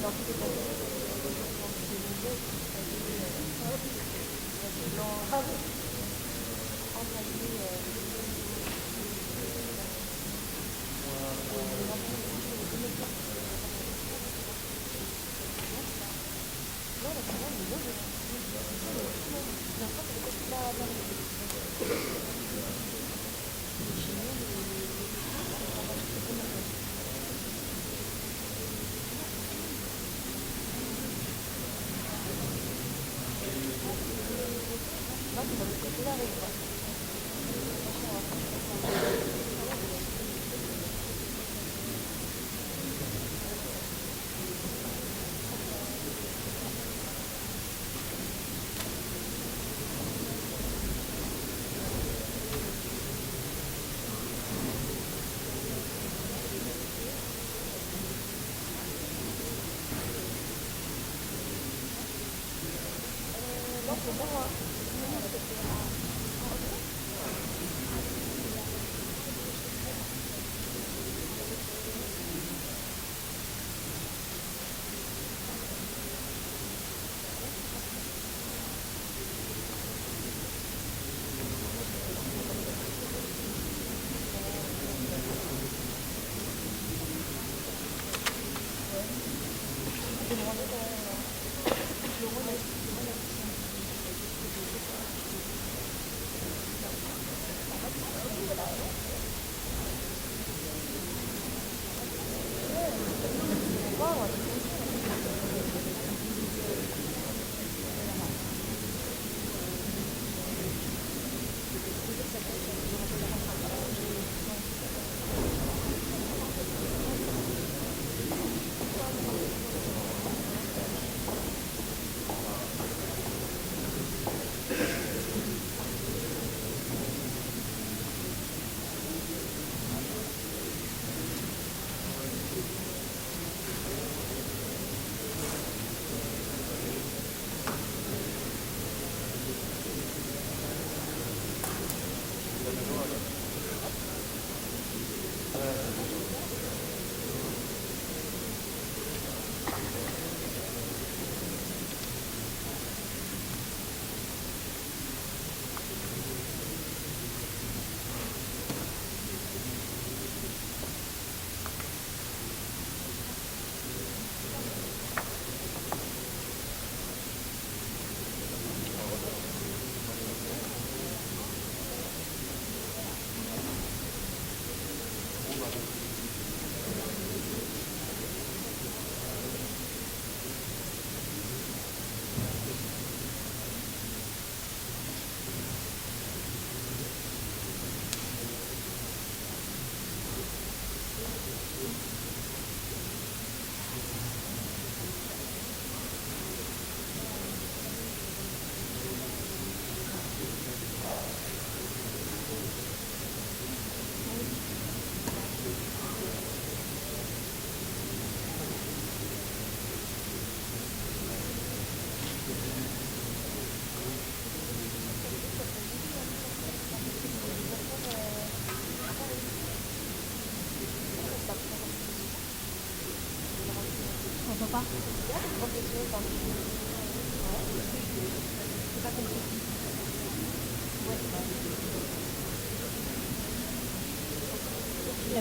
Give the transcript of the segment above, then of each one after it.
La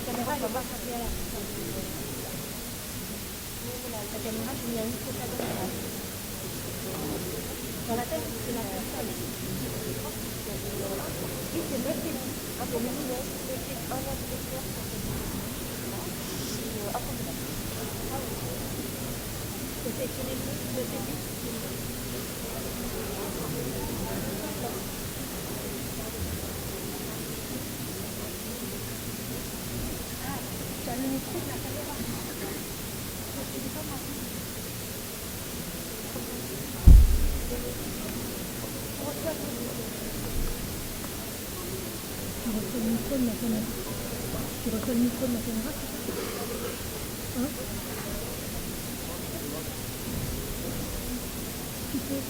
caméra, elle va pas s'appuyer à la caméra, il y a une protagoniste. Dans la tête, c'est la personne. Oui, c'est le film. Un peu mieux. C'est un inspecteur sur c'est sur les deux de début. Ah, tu as le micro de la caméra. C'est pas mal. Tu reçois le micro de ma caméra. Tu reçois le micro de ma caméra, c'est ça? Hein? Tu peux.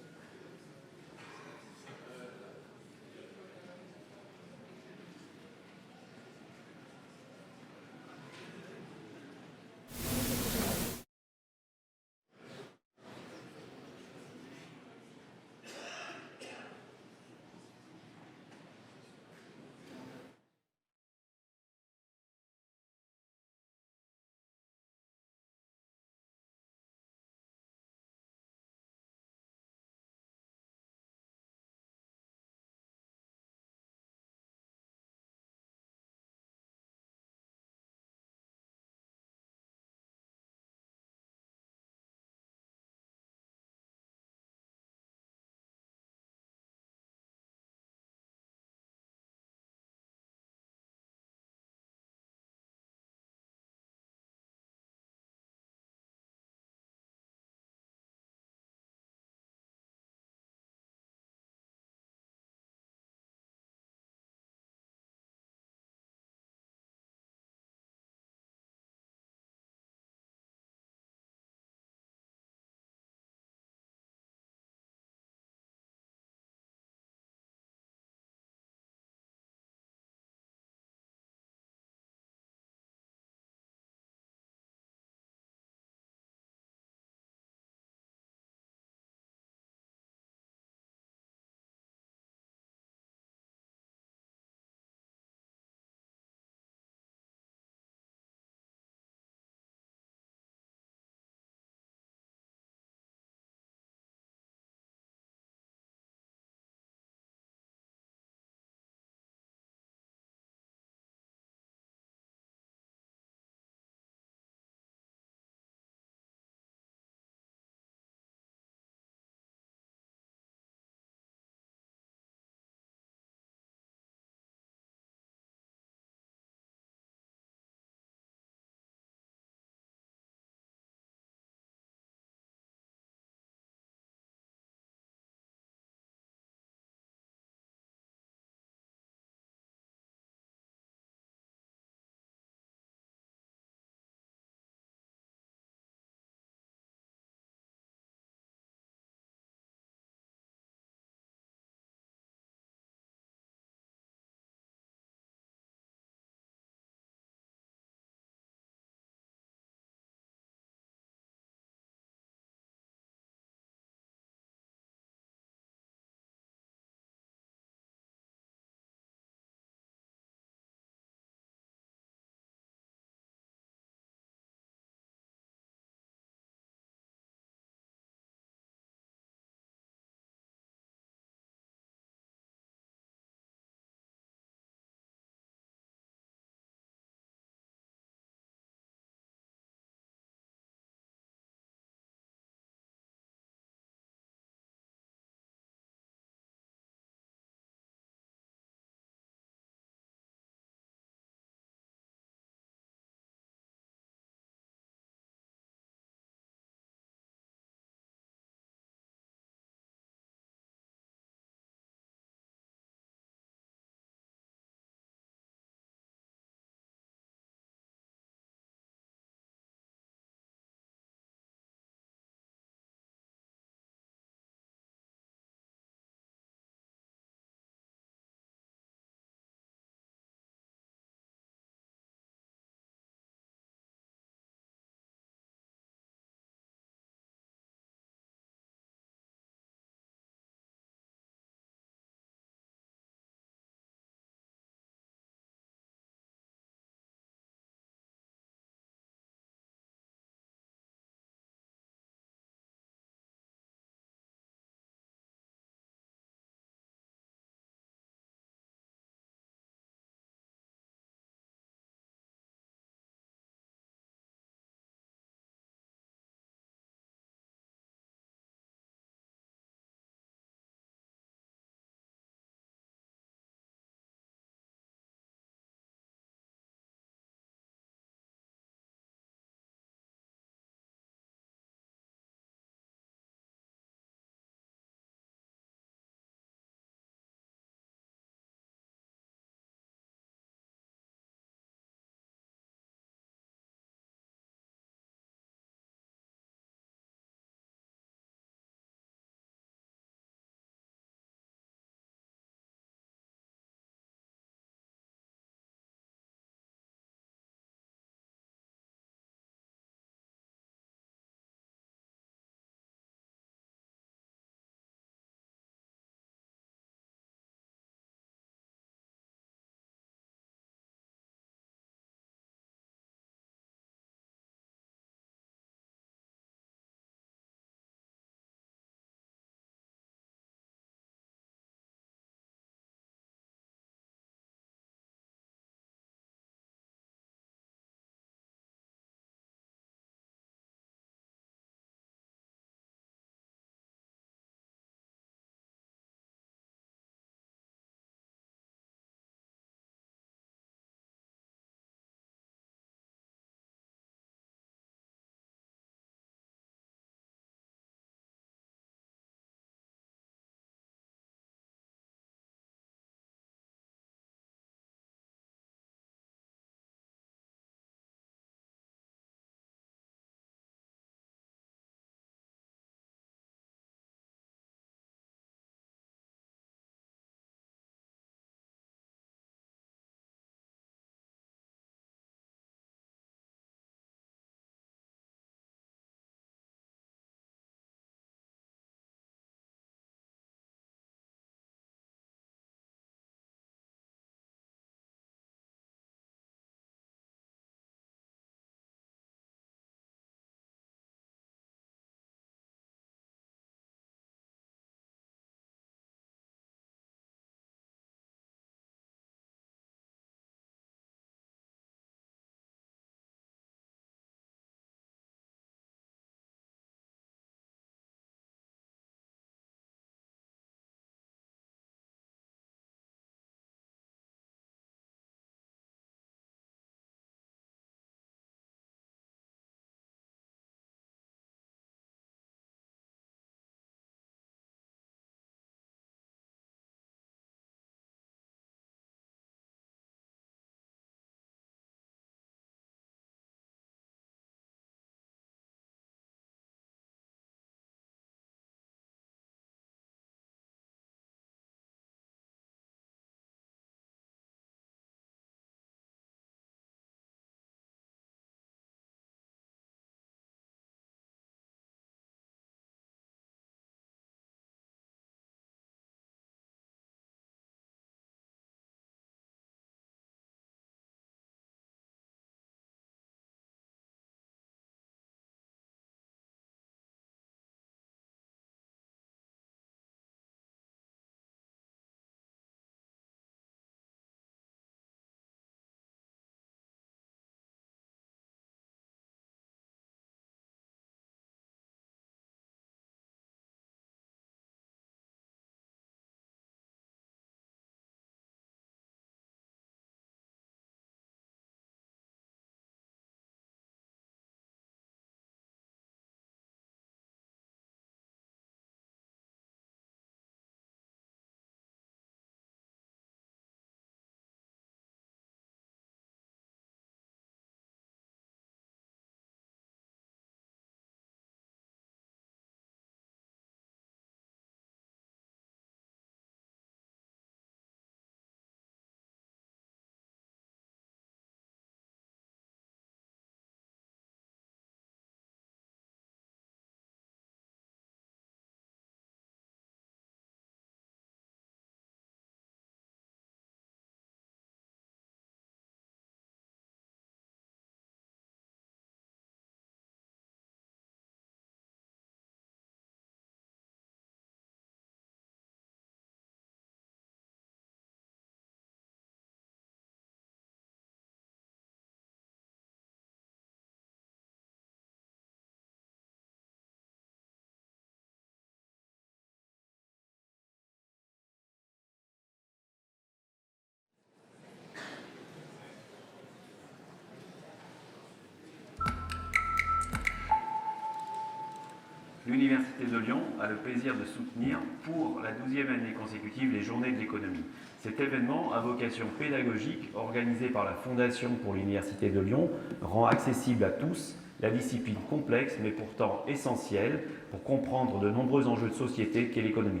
L'Université de Lyon a le plaisir de soutenir pour la 12e année consécutive les Journées de l'économie. Cet événement à vocation pédagogique, organisé par la Fondation pour l'Université de Lyon, rend accessible à tous la discipline complexe mais pourtant essentielle pour comprendre de nombreux enjeux de société qu'est l'économie.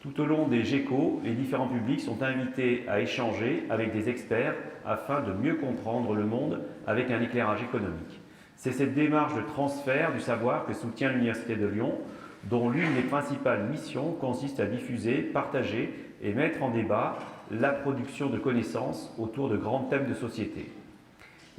Tout au long des GECO, les différents publics sont invités à échanger avec des experts afin de mieux comprendre le monde avec un éclairage économique. C'est cette démarche de transfert du savoir que soutient l'Université de Lyon, dont l'une des principales missions consiste à diffuser, partager et mettre en débat la production de connaissances autour de grands thèmes de société.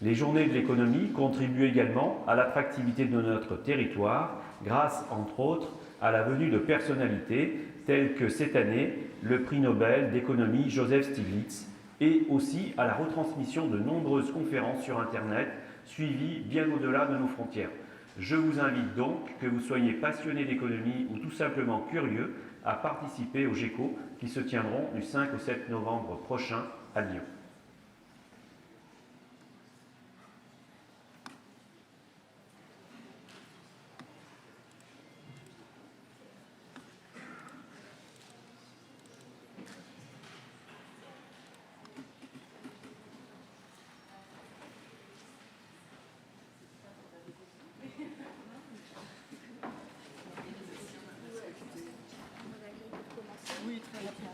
Les Journées de l'économie contribuent également à l'attractivité de notre territoire grâce, entre autres, à la venue de personnalités telles que cette année le prix Nobel d'économie Joseph Stiglitz et aussi à la retransmission de nombreuses conférences sur Internet suivies bien au-delà de nos frontières. Je vous invite donc, que vous soyez passionné d'économie ou tout simplement curieux, à participer aux GECO qui se tiendront du 5 au 7 novembre prochain à Lyon. Oui, très rapide.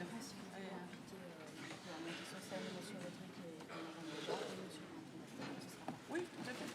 Oui, tout à fait.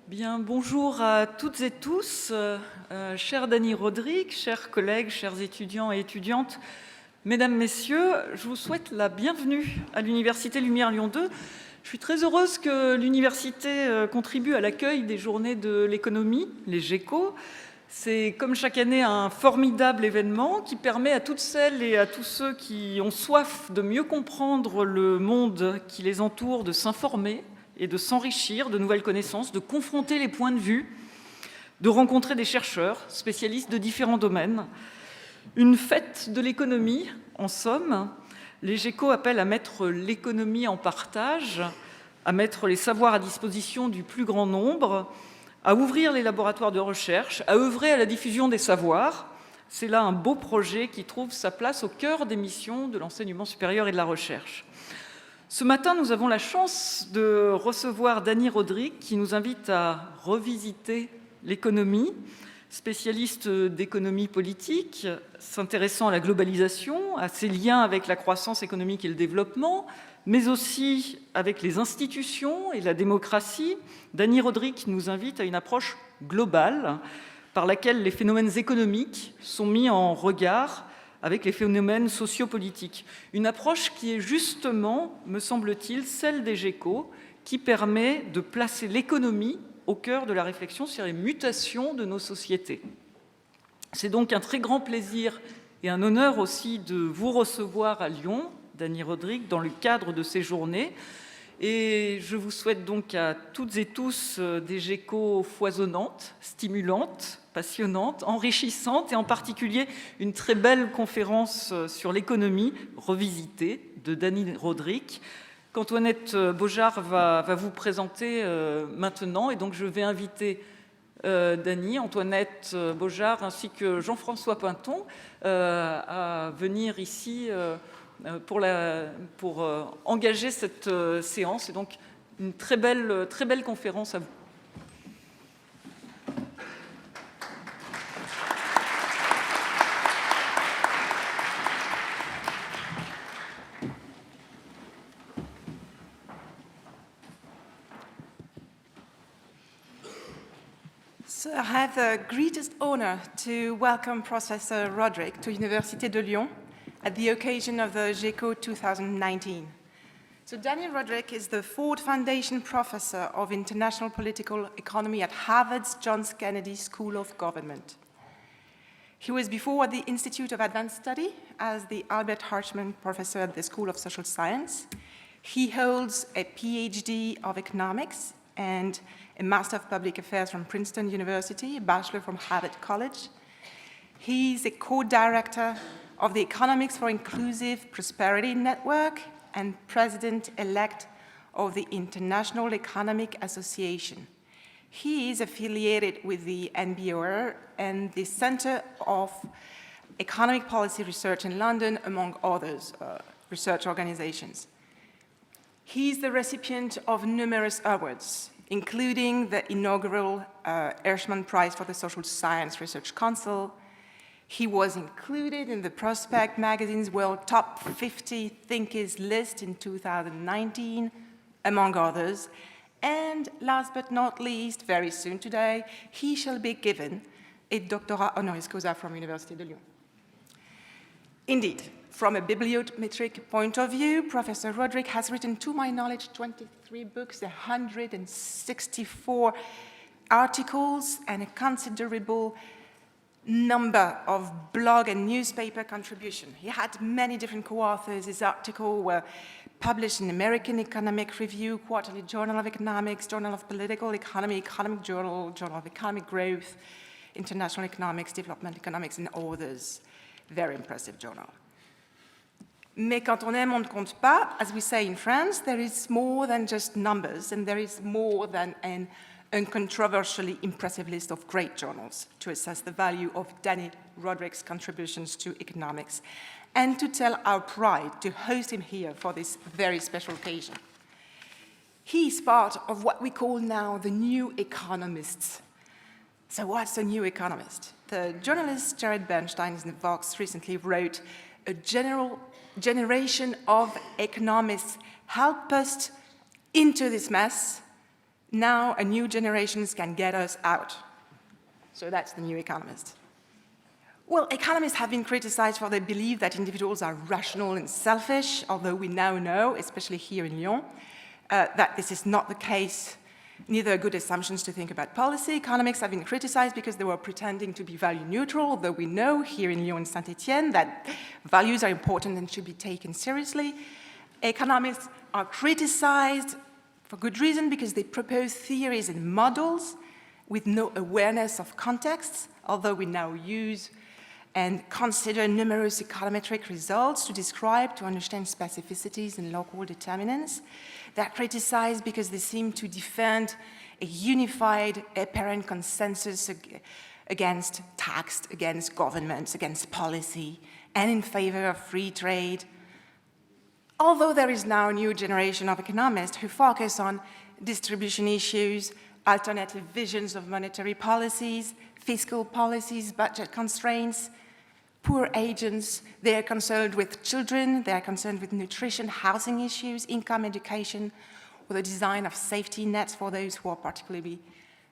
Bien, bonjour à toutes et tous, cher Dani Rodrik, chers collègues, chers étudiants et étudiantes, mesdames, messieurs, je vous souhaite la bienvenue à l'Université Lumière Lyon 2. Je suis très heureuse que l'université contribue à l'accueil des Journées de l'économie, les GECO. C'est comme chaque année un formidable événement qui permet à toutes celles et à tous ceux qui ont soif de mieux comprendre le monde qui les entoure de s'informer et de s'enrichir de nouvelles connaissances, de confronter les points de vue, de rencontrer des chercheurs, spécialistes de différents domaines. Une fête de l'économie, en somme. Les GECO appellent à mettre l'économie en partage, à mettre les savoirs à disposition du plus grand nombre, à ouvrir les laboratoires de recherche, à œuvrer à la diffusion des savoirs. C'est là un beau projet qui trouve sa place au cœur des missions de l'enseignement supérieur et de la recherche. Ce matin, nous avons la chance de recevoir Dani Rodrik qui nous invite à revisiter l'économie, spécialiste d'économie politique, s'intéressant à la globalisation, à ses liens avec la croissance économique et le développement, mais aussi avec les institutions et la démocratie. Dani Rodrik nous invite à une approche globale par laquelle les phénomènes économiques sont mis en regard avec les phénomènes sociopolitiques. Une approche qui est justement, me semble-t-il, celle des GECO, qui permet de placer l'économie au cœur de la réflexion sur les mutations de nos sociétés. C'est donc un très grand plaisir et un honneur aussi de vous recevoir à Lyon, Dani Rodrik, dans le cadre de ces journées. Et je vous souhaite donc à toutes et tous des GECO foisonnantes, stimulantes, passionnantes, enrichissantes, et en particulier une très belle conférence sur l'économie revisitée de Dani Rodrik, qu'Antoinette Beaujard va vous présenter maintenant. Et donc je vais inviter Dani, Antoinette Beaujard ainsi que Jean-François Pinton à venir ici pour engager cette séance. Et donc une très belle conférence à vous. So I have the greatest honor to welcome Professor Rodrik to Université de Lyon at the occasion of the GECO 2019. So Dani Rodrik is the Ford Foundation Professor of International Political Economy at Harvard's John F. Kennedy School of Government. He was before at the Institute of Advanced Study as the Albert Harshman Professor at the School of Social Science. He holds a PhD of Economics and a Master of Public Affairs from Princeton University, a Bachelor from Harvard College. He's a co-director of the Economics for Inclusive Prosperity Network and president-elect of the International Economic Association. He is affiliated with the NBOR and the Center of Economic Policy Research in London, among others research organizations. He is the recipient of numerous awards, including the inaugural Hirschman Prize for the Social Science Research Council. He was included in the Prospect magazine's World Top 50 Thinkers list in 2019, among others. And last but not least, very soon today, he shall be given a doctorat honoris causa from Université de Lyon. Indeed, from a bibliometric point of view, Professor Rodrik has written, to my knowledge, 23 books, 164 articles, and a considerable number of blog and newspaper contributions. He had many different co-authors. His articles were published in American Economic Review, Quarterly Journal of Economics, Journal of Political Economy, Economic Journal, Journal of Economic Growth, International Economics, Development Economics, and others. Very impressive journal. Mais quand on aime, on ne compte pas. As we say in France, there is more than just numbers, and there is more than an uncontroversially impressive list of great journals to assess the value of Dani Rodrik's contributions to economics, and to tell our pride to host him here for this very special occasion. He is part of what we call now the New Economists. So what's a New Economist? The journalist Jared Bernstein in Vox recently wrote, "A generation of economists help us into this mess. Now a new generation can get us out." So that's the New Economist. Well, economists have been criticized for their belief that individuals are rational and selfish, although we now know, especially here in Lyon, that this is not the case. Neither are good assumptions to think about policy. Economics have been criticized because they were pretending to be value neutral, although we know here in Lyon and Saint-Étienne that values are important and should be taken seriously. Economists are criticized for good reason because they propose theories and models with no awareness of contexts, although we now use and consider numerous econometric results to describe, to understand specificities and local determinants. They're criticized because they seem to defend a unified, apparent consensus against tax, against governments, against policy, and in favor of free trade. Although there is now a new generation of economists who focus on distribution issues, alternative visions of monetary policies, fiscal policies, budget constraints, poor agents, they are concerned with children, they are concerned with nutrition, housing issues, income, education, or the design of safety nets for those who are particularly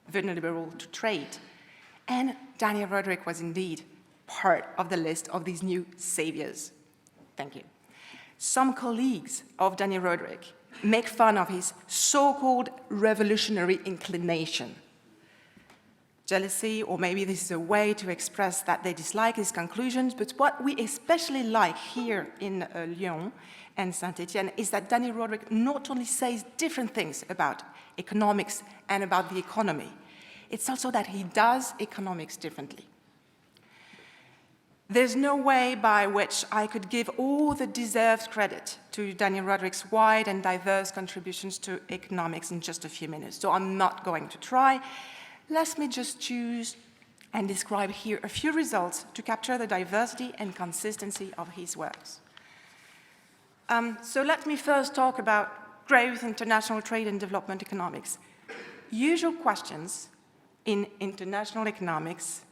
vulnerable to trade. And Dani Rodrik was indeed part of the list of these new saviors. Thank you. Some colleagues of Dani Rodrik make fun of his so-called revolutionary inclination. Jealousy, or maybe this is a way to express that they dislike his conclusions, but what we especially like here in Lyon and Saint-Étienne is that Dani Rodrik not only says different things about economics and about the economy, it's also that he does economics differently. There's no way by which I could give all the deserved credit to Dani Rodrik's wide and diverse contributions to economics in just a few minutes, so I'm not going to try. Let me just choose and describe here a few results to capture the diversity and consistency of his works. So let me first talk about growth, international trade, and development economics. Usual questions in international economics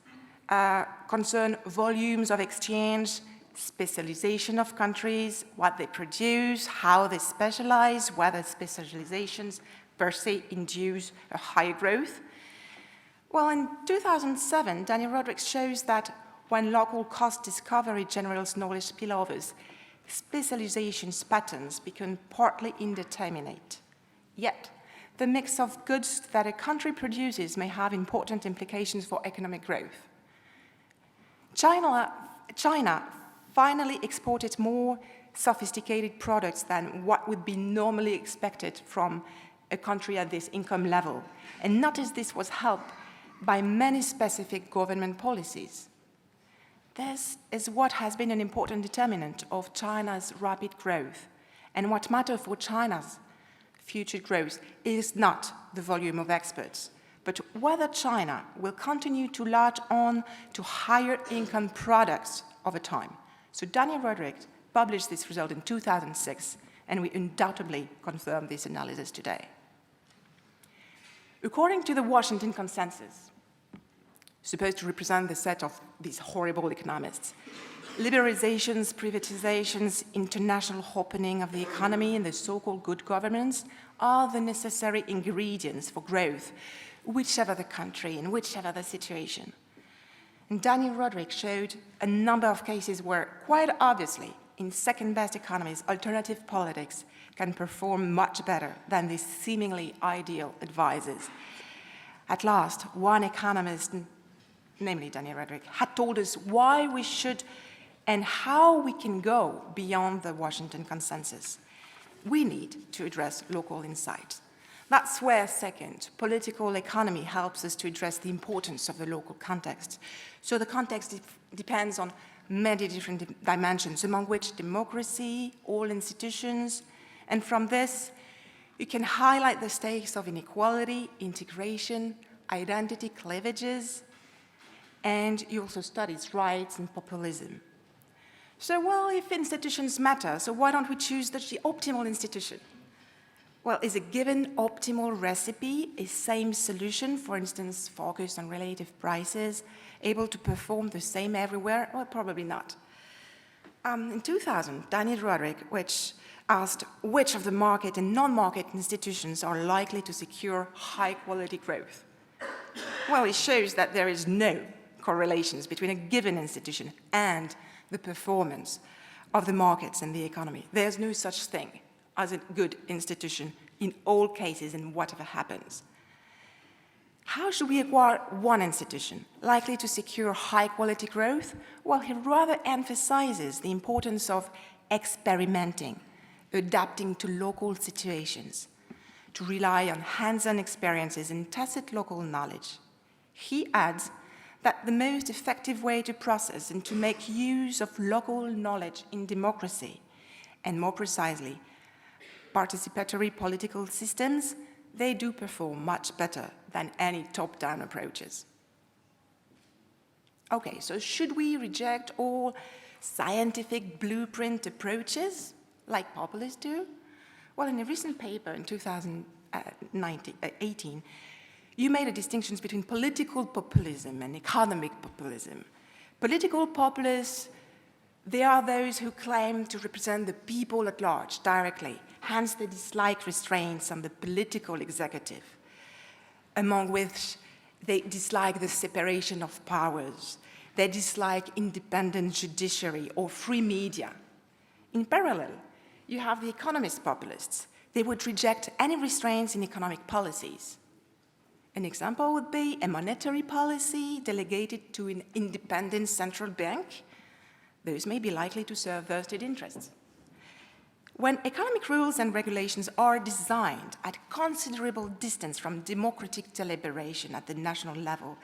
concern volumes of exchange, specialization of countries, what they produce, how they specialize, whether specializations per se induce a higher growth. Well, in 2007, Dani Rodrik shows that when local cost discovery generates knowledge spillovers, specialization patterns become partly indeterminate. Yet, the mix of goods that a country produces may have important implications for economic growth. China finally exported more sophisticated products than what would be normally expected from a country at this income level. And notice this was helped by many specific government policies. This is what has been an important determinant of China's rapid growth. And what matters for China's future growth is not the volume of exports, but whether China will continue to latch on to higher income products over time. So Dani Rodrik published this result in 2006, and we undoubtedly confirm this analysis today. According to the Washington Consensus, supposed to represent the set of these horrible economists, liberalizations, privatizations, international opening of the economy, and the so-called good governance are the necessary ingredients for growth, whichever the country and whichever the situation. And Dani Rodrik showed a number of cases where, quite obviously, in second-best economies, alternative politics can perform much better than these seemingly ideal advisors. At last, one economist, namely Dani Rodrik, had told us why we should and how we can go beyond the Washington Consensus. We need to address local insight. That's where, second, political economy helps us to address the importance of the local context. So the context depends on many different dimensions, among which democracy, all institutions, and from this, you can highlight the stakes of inequality, integration, identity cleavages, and you also study rights and populism. So, well, if institutions matter, so why don't we choose the optimal institution? Well, is a given optimal recipe a same solution, for instance, focused on relative prices, able to perform the same everywhere? Well, probably not. In 2000, Dani Rodrik, which asked which of the market and non-market institutions are likely to secure high-quality growth. Well, it shows that there is no correlations between a given institution and the performance of the markets and the economy. There's no such thing as a good institution in all cases and whatever happens. How should we acquire one institution likely to secure high-quality growth? Well, he rather emphasizes the importance of experimenting, adapting to local situations, to rely on hands-on experiences and tacit local knowledge. He adds that the most effective way to process and to make use of local knowledge in democracy, and more precisely, participatory political systems, they do perform much better than any top-down approaches. Okay, so should we reject all scientific blueprint approaches like populists do? Well, in a recent paper in 2018, you made a distinction between political populism and economic populism. Political populists, they are those who claim to represent the people at large directly. Hence, they dislike restraints on the political executive, among which they dislike the separation of powers. They dislike independent judiciary or free media. In parallel, you have the economist populists. They would reject any restraints in economic policies. An example would be a monetary policy delegated to an independent central bank. Those may be likely to serve vested interests. When economic rules and regulations are designed at considerable distance from democratic deliberation at the national level,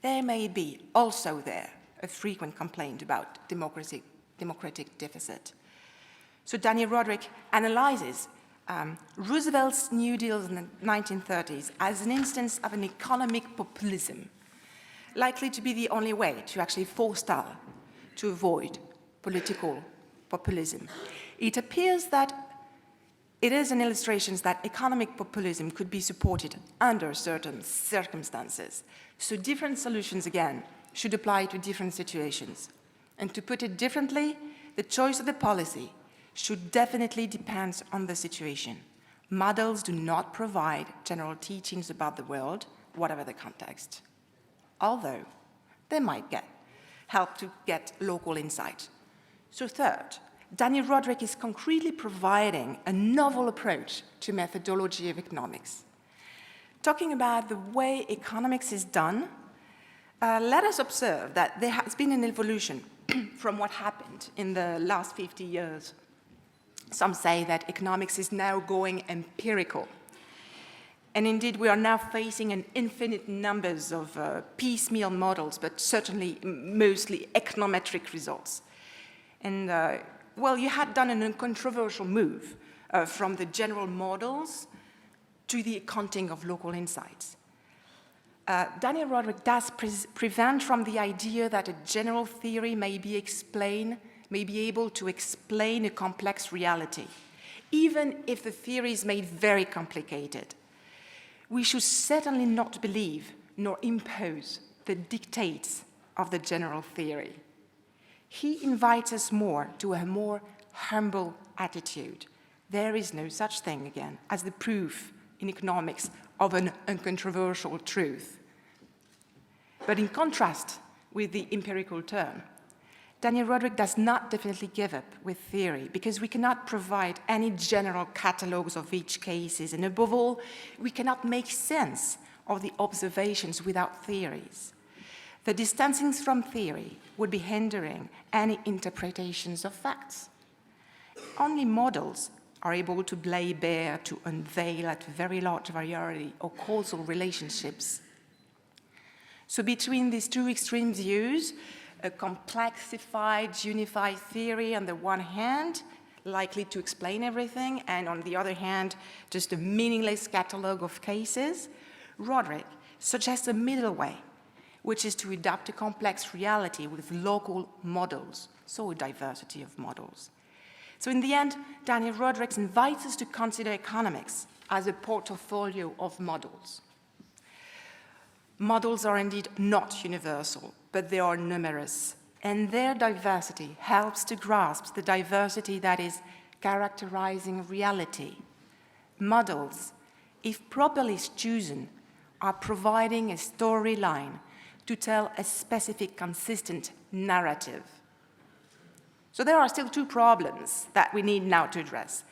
there may be also there a frequent complaint about democratic deficit. So Dani Rodrik analyzes Roosevelt's New Deal in the 1930s as an instance of an economic populism, likely to be the only way to actually forestall, to avoid political populism. It appears that it is an illustration that economic populism could be supported under certain circumstances. So different solutions, again, should apply to different situations. And to put it differently, the choice of the policy should definitely depend on the situation. Models do not provide general teachings about the world, whatever the context. although they might help to get local insight. So third, Dani Rodrik is concretely providing a novel approach to methodology of economics. Talking about the way economics is done, let us observe that there has been an evolution from what happened in the last 50 years. Some say that economics is now going empirical. And indeed, we are now facing an infinite numbers of piecemeal models, but certainly mostly econometric results. And well, you had done an uncontroversial move from the general models to the accounting of local insights. Dani Rodrik does prevent from the idea that a general theory may be able to explain a complex reality, even if the theory is made very complicated. We should certainly not believe nor impose the dictates of the general theory. He invites us more to a more humble attitude. There is no such thing, again, as the proof in economics of an uncontroversial truth. But in contrast with the empirical turn, Dani Rodrik does not definitely give up with theory, because we cannot provide any general catalogues of each cases, and above all, we cannot make sense of the observations without theories. The distancing from theory would be hindering any interpretations of facts. Only models are able to lay bare, to unveil at very large variety or causal relationships. So between these two extreme views, a complexified, unified theory on the one hand, likely to explain everything, and on the other hand, just a meaningless catalogue of cases, Rodrik suggests a middle way, which is to adapt a complex reality with local models, so a diversity of models. So in the end, Dani Rodrik invites us to consider economics as a portfolio of models. Models are indeed not universal, but they are numerous, and their diversity helps to grasp the diversity that is characterizing reality. Models, if properly chosen, are providing a storyline to tell a specific, consistent narrative. So there are still two problems that we need now to address: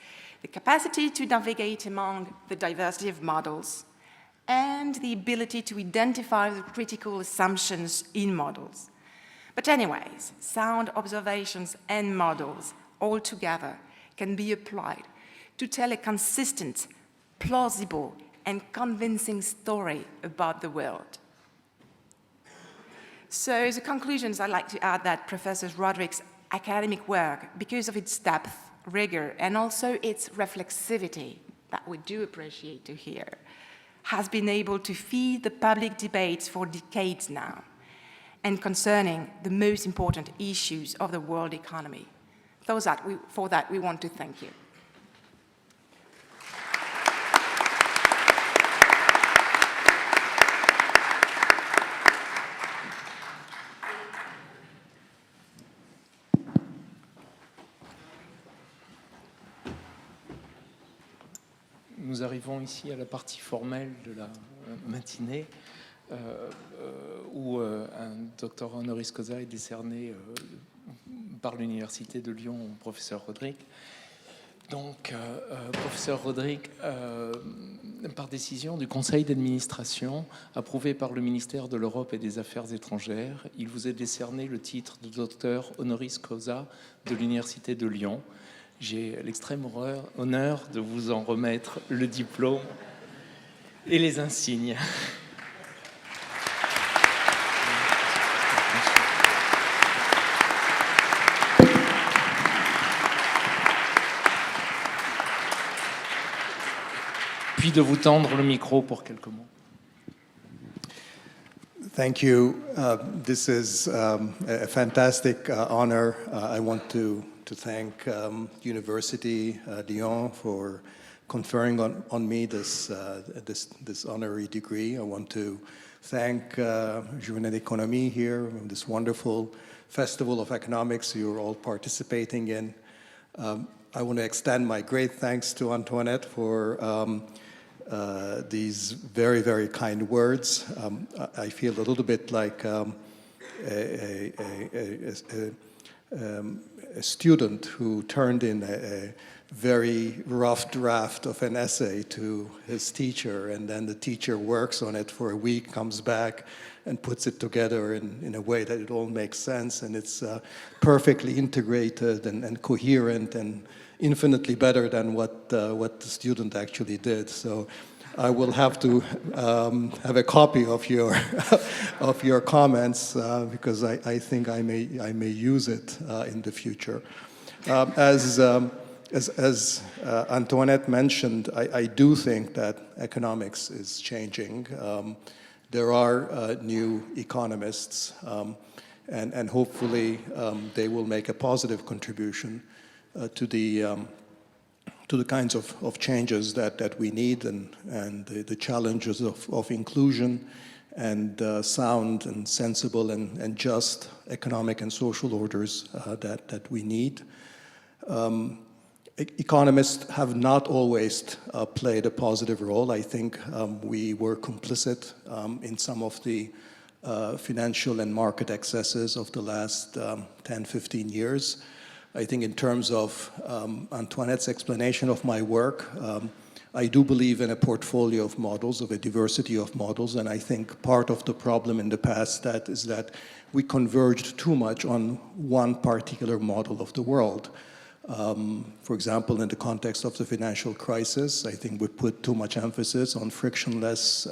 the capacity to navigate among the diversity of models and the ability to identify the critical assumptions in models. But anyways, sound observations and models all together can be applied to tell a consistent, plausible, and convincing story about the world. So as a conclusion, I'd like to add that Professor Rodrik's academic work, because of its depth, rigor, and also its reflexivity that we do appreciate to hear, has been able to feed the public debates for decades now, and concerning the most important issues of the world economy. For that, we want to thank you. Nous arrivons ici à la partie formelle de la matinée où un doctorat honoris causa est décerné par l'Université de Lyon au professeur Rodrik. Donc, professeur Rodrik, par décision du Conseil d'administration approuvé par le ministère de l'Europe et des Affaires étrangères, il vous est décerné le titre de docteur honoris causa de l'Université de Lyon. J'ai l'extrême honneur de vous en remettre le diplôme et les insignes. Puis de vous tendre le micro pour quelques mots. Thank you. This is a fantastic honor. I want to thank University Lyon for conferring on me this honorary degree. I want to thank Journée d'Économie here, this wonderful festival of economics you're all participating in. I want to extend my great thanks to Antoinette for these very, very kind words. I feel a little bit like a student who turned in a very rough draft of an essay to his teacher, and then the teacher works on it for a week, comes back and puts it together in a way that it all makes sense, and it's perfectly integrated and coherent and infinitely better than what the student actually did. So I will have to have a copy of your of your comments because I think I may use it in the future. As Antoinette mentioned, I do think that economics is changing. There are new economists, and hopefully they will make a positive contribution to the kinds of changes that we need and the challenges of inclusion and sound and sensible and just economic and social orders that we need. Economists have not always played a positive role. I think we were complicit in some of the financial and market excesses of the last 10, 15 years. I think in terms of Antoinette's explanation of my work, I do believe in a portfolio of models, of a diversity of models, and I think part of the problem in the past is that we converged too much on one particular model of the world. For example, in the context of the financial crisis, I think we put too much emphasis on frictionless,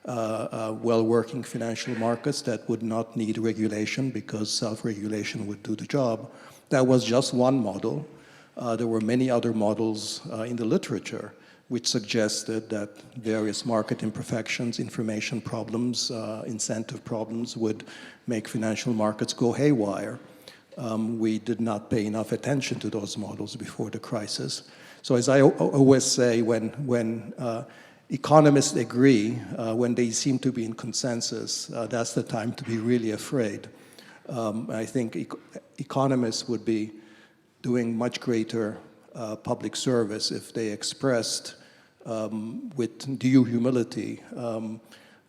well-working financial markets that would not need regulation because self-regulation would do the job. That was just one model. There were many other models in the literature which suggested that various market imperfections, information problems, incentive problems would make financial markets go haywire. We did not pay enough attention to those models before the crisis. So as I always say, when economists agree, when they seem to be in consensus, that's the time to be really afraid. I think economists would be doing much greater public service if they expressed with due humility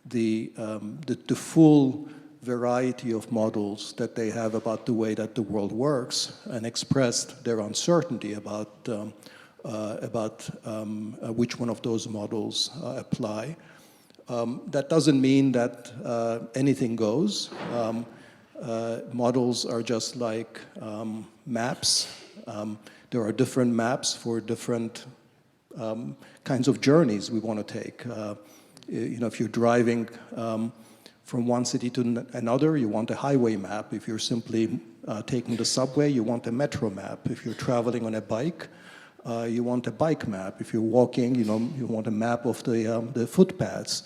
the full variety of models that they have about the way that the world works and expressed their uncertainty about which one of those models apply. That doesn't mean that anything goes. Models are just like maps. There are different maps for different kinds of journeys we want to take. If you're driving from one city to another, you want a highway map. If you're simply taking the subway, you want a metro map. If you're traveling on a bike, you want a bike map. If you're walking, you want a map of the footpaths.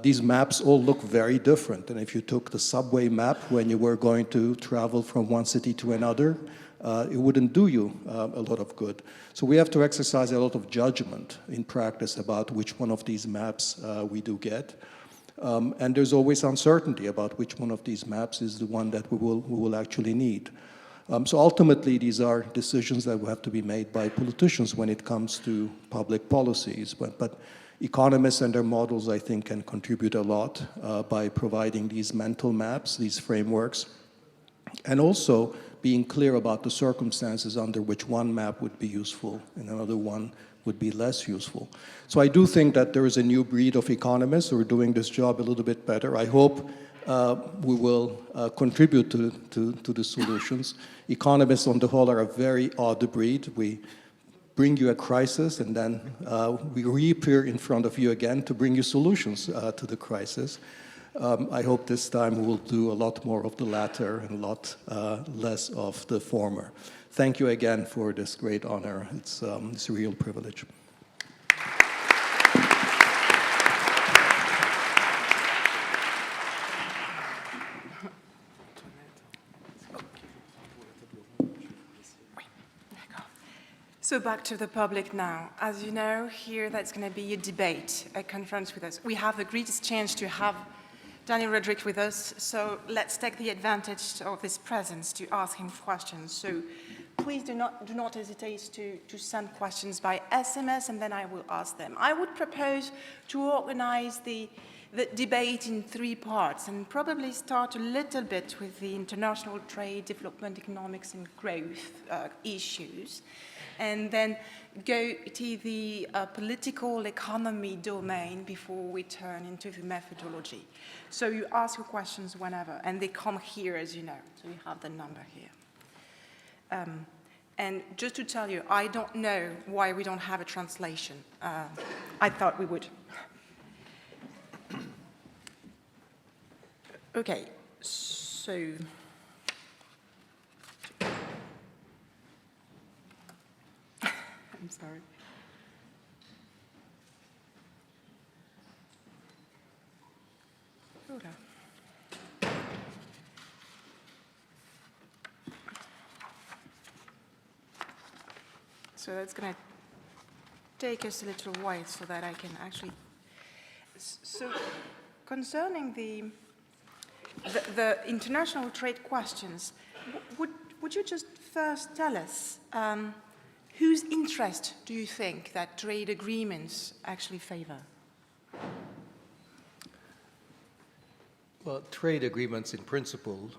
These maps all look very different. And if you took the subway map when you were going to travel from one city to another, it wouldn't do you a lot of good. So we have to exercise a lot of judgment in practice about which one of these maps we do get. And there's always uncertainty about which one of these maps is the one that we will actually need. So ultimately, these are decisions that will have to be made by politicians when it comes to public policies. But economists and their models, I think, can contribute a lot by providing these mental maps, these frameworks, and also being clear about the circumstances under which one map would be useful and another one would be less useful. So I do think that there is a new breed of economists who are doing this job a little bit better. I hope we will contribute to the solutions. Economists on the whole are a very odd breed. We bring you a crisis and then we reappear in front of you again to bring you solutions to the crisis. I hope this time we will do a lot more of the latter and a lot less of the former. Thank you again for this great honor. It's a real privilege. So back to the public now. As you know, here that's going to be a debate, a conference with us. We have agreed this chance to have Dani Rodrik with us, so let's take the advantage of his presence to ask him questions. So please do not hesitate to send questions by SMS, and then I will ask them. I would propose to organize the debate in 3 parts, and probably start a little bit with the international trade, development, economics, and growth issues, and then go to the political economy domain before we turn into the methodology. So you ask your questions whenever, and they come here, as you know, so you have the number here. And just to tell you, I don't know why we don't have a translation. I thought we would. Okay, so I'm sorry. Hold on. So that's going to take us a little while so that I can actually. So, concerning the international trade questions, would you just first tell us whose interest do you think that trade agreements actually favor? Well, trade agreements in principle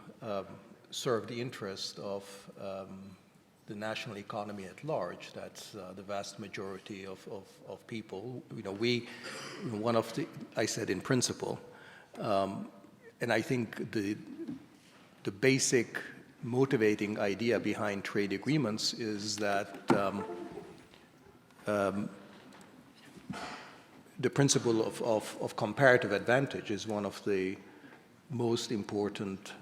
serve the interest of the national economy at large. That's the vast majority of people. You know, I said in principle, and I think the basic motivating idea behind trade agreements is that the principle of comparative advantage is one of the most important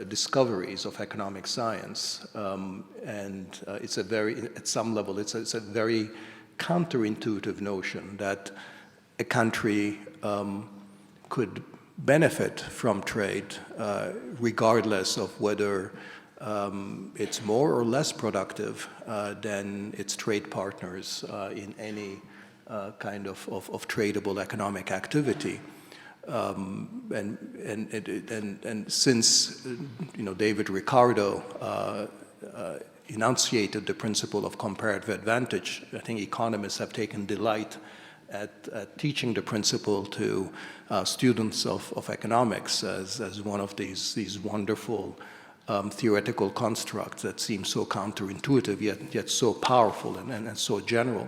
discoveries of economic science, and it's a very, at some level, it's a very counterintuitive notion that a country could benefit from trade regardless of whether it's more or less productive than its trade partners in any kind of tradable economic activity. And since David Ricardo enunciated the principle of comparative advantage, I think economists have taken delight at teaching the principle to students of economics as one of these wonderful theoretical constructs that seem so counterintuitive yet so powerful and so general.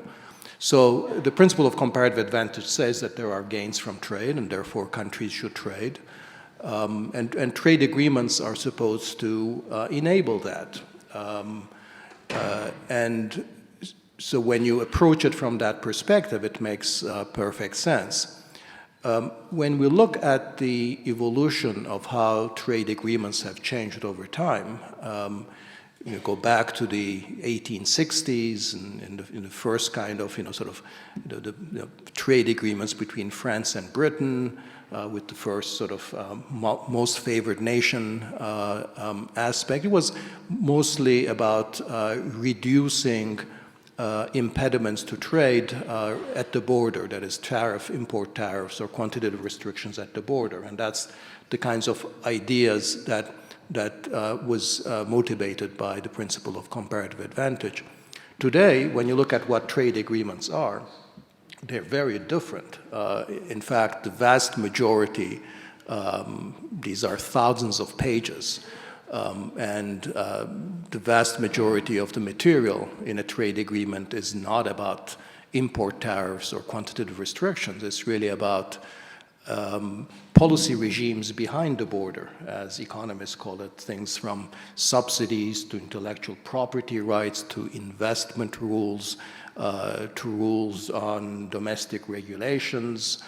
So the principle of comparative advantage says that there are gains from trade, and therefore countries should trade. And trade agreements are supposed to enable that. And so when you approach it from that perspective, it makes perfect sense. When we look at the evolution of how trade agreements have changed over time, you go back to the 1860s and in the first kind of, the trade agreements between France and Britain, with the first sort of most favored nation aspect. It was mostly about reducing impediments to trade at the border, that is import tariffs or quantitative restrictions at the border. And that's the kinds of ideas that was motivated by the principle of comparative advantage. Today, when you look at what trade agreements are, they're very different. In fact, the vast majority, these are thousands of pages, and the vast majority of the material in a trade agreement is not about import tariffs or quantitative restrictions. It's really about policy regimes behind the border, as economists call it, things from subsidies to intellectual property rights to investment rules, to rules on domestic regulations,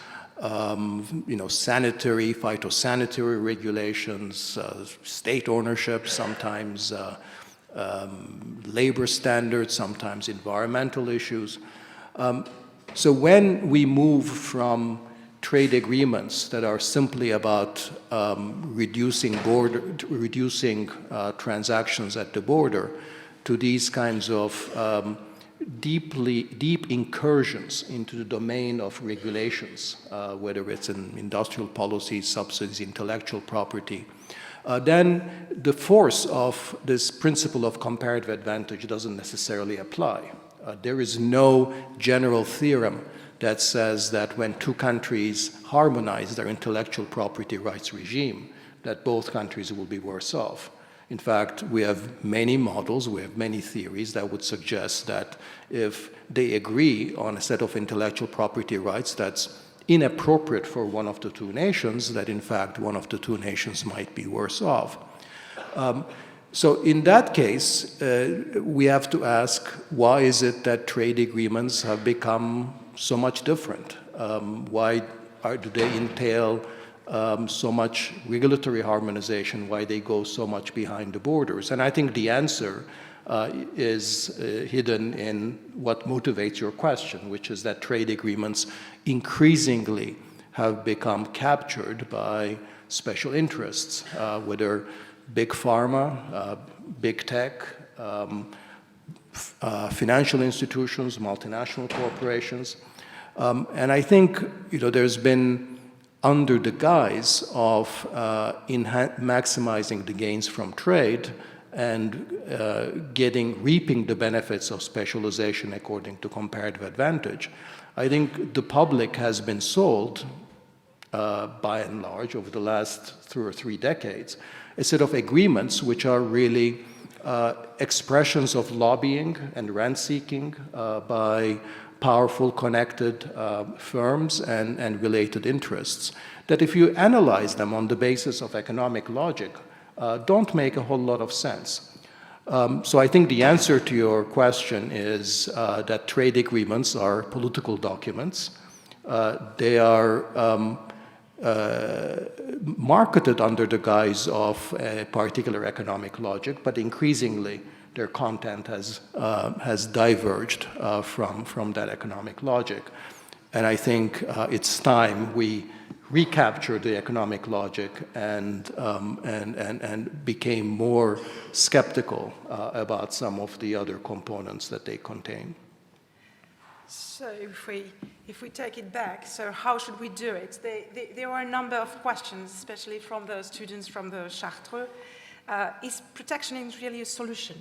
sanitary, phytosanitary regulations, state ownership, sometimes labor standards, sometimes environmental issues. So when we move from trade agreements that are simply about reducing transactions at the border to these kinds of deep incursions into the domain of regulations, whether it's in industrial policies, subsidies, intellectual property, then the force of this principle of comparative advantage doesn't necessarily apply. There is no general theorem that says that when two countries harmonize their intellectual property rights regime, that both countries will be worse off. In fact, we have many models, we have many theories that would suggest that if they agree on a set of intellectual property rights that's inappropriate for one of the two nations, that in fact one of the two nations might be worse off. So in that case, we have to ask, why is it that trade agreements have become so much different? Why do they entail so much regulatory harmonization? Why they go so much behind the borders? And I think the answer is hidden in what motivates your question, which is that trade agreements increasingly have become captured by special interests, whether big pharma, big tech, financial institutions, multinational corporations. And I think there's been, under the guise of maximizing the gains from trade and reaping the benefits of specialization according to comparative advantage, I think the public has been sold, by and large, over the last 2 or 3 decades, a set of agreements which are really expressions of lobbying and rent-seeking by powerful connected firms and related interests, that if you analyze them on the basis of economic logic, don't make a whole lot of sense. So I think the answer to your question is that trade agreements are political documents. They are marketed under the guise of a particular economic logic, but increasingly their content has diverged from that economic logic. And I think it's time we recapture the economic logic and became more skeptical about some of the other components that they contain. So if we take it back, so how should we do it? There are a number of questions, especially from the students from the Chartreux. Is protectionism really a solution,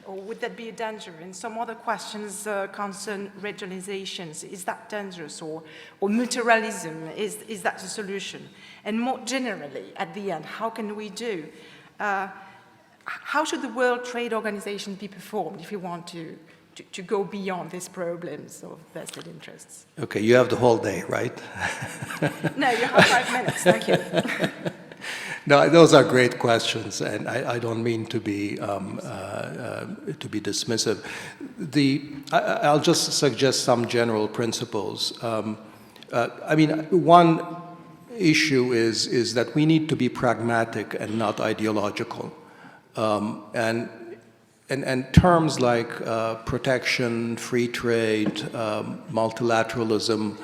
or would that be a danger? And some other questions concern regionalizations. Is that dangerous? Or mutualism, is that the solution? And more generally, at the end, how can we do? How should the World Trade Organization be performed if you want to go beyond these problems of vested interests? Okay, you have the whole day, right? No, you have 5 minutes. Thank you. No, those are great questions, and I don't mean to be dismissive. I'll just suggest some general principles. I mean, one issue is that we need to be pragmatic and not ideological, and terms like protection, free trade, multilateralism,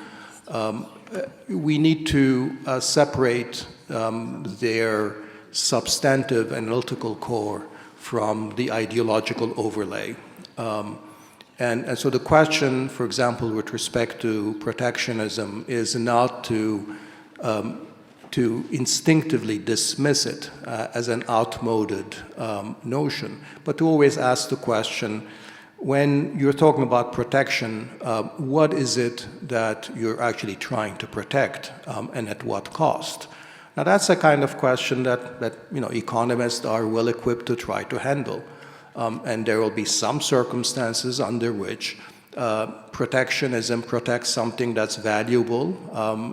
we need to separate their substantive analytical core from the ideological overlay. And so the question, for example, with respect to protectionism is not to instinctively dismiss it as an outmoded notion, but to always ask the question, when you're talking about protection, what is it that you're actually trying to protect, and at what cost? Now, that's a kind of question that economists are well equipped to try to handle, and there will be some circumstances under which protectionism protects something that's valuable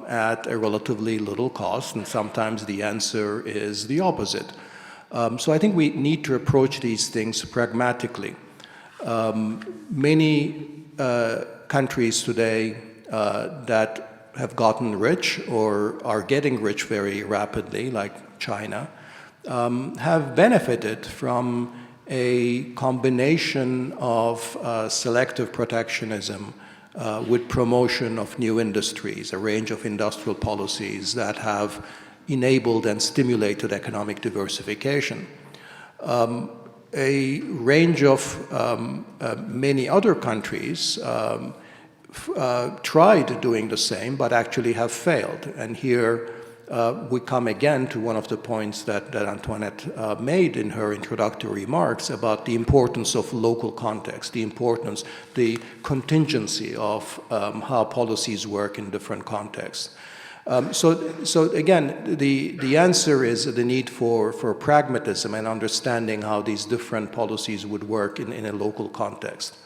at a relatively little cost, and sometimes the answer is the opposite. So I think we need to approach these things pragmatically. Many countries today that have gotten rich or are getting rich very rapidly, like China, have benefited from a combination of selective protectionism with promotion of new industries, a range of industrial policies that have enabled and stimulated economic diversification. A range of many other countries tried doing the same, but actually have failed. And here we come again to one of the points that Antoinette made in her introductory remarks about the importance of local context, the contingency of how policies work in different contexts. So again, the answer is the need for pragmatism and understanding how these different policies would work in a local context.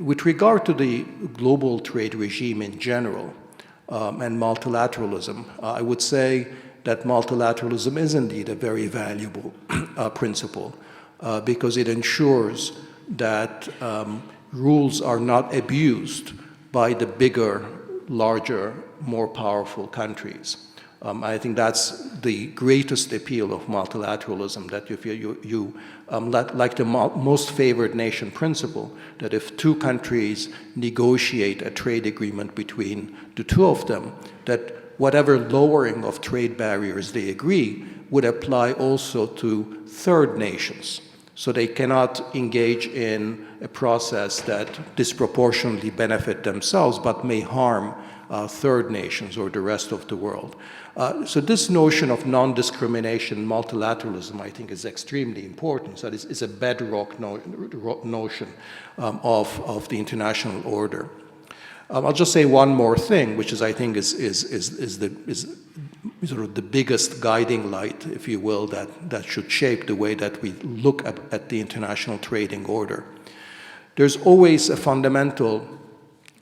With regard to the global trade regime in general and multilateralism, I would say that multilateralism is indeed a very valuable principle because it ensures that rules are not abused by the bigger, larger, more powerful countries. I think that's the greatest appeal of multilateralism, that if you like the most favored nation principle, that if two countries negotiate a trade agreement between the two of them, that whatever lowering of trade barriers they agree would apply also to third nations. So they cannot engage in a process that disproportionately benefit themselves but may harm third nations or the rest of the world. So this notion of non-discrimination, multilateralism, I think is extremely important. So it's a bedrock notion of the international order. I'll just say one more thing, which is, I think, is sort of the biggest guiding light, if you will, that should shape the way that we look at the international trading order. There's always a fundamental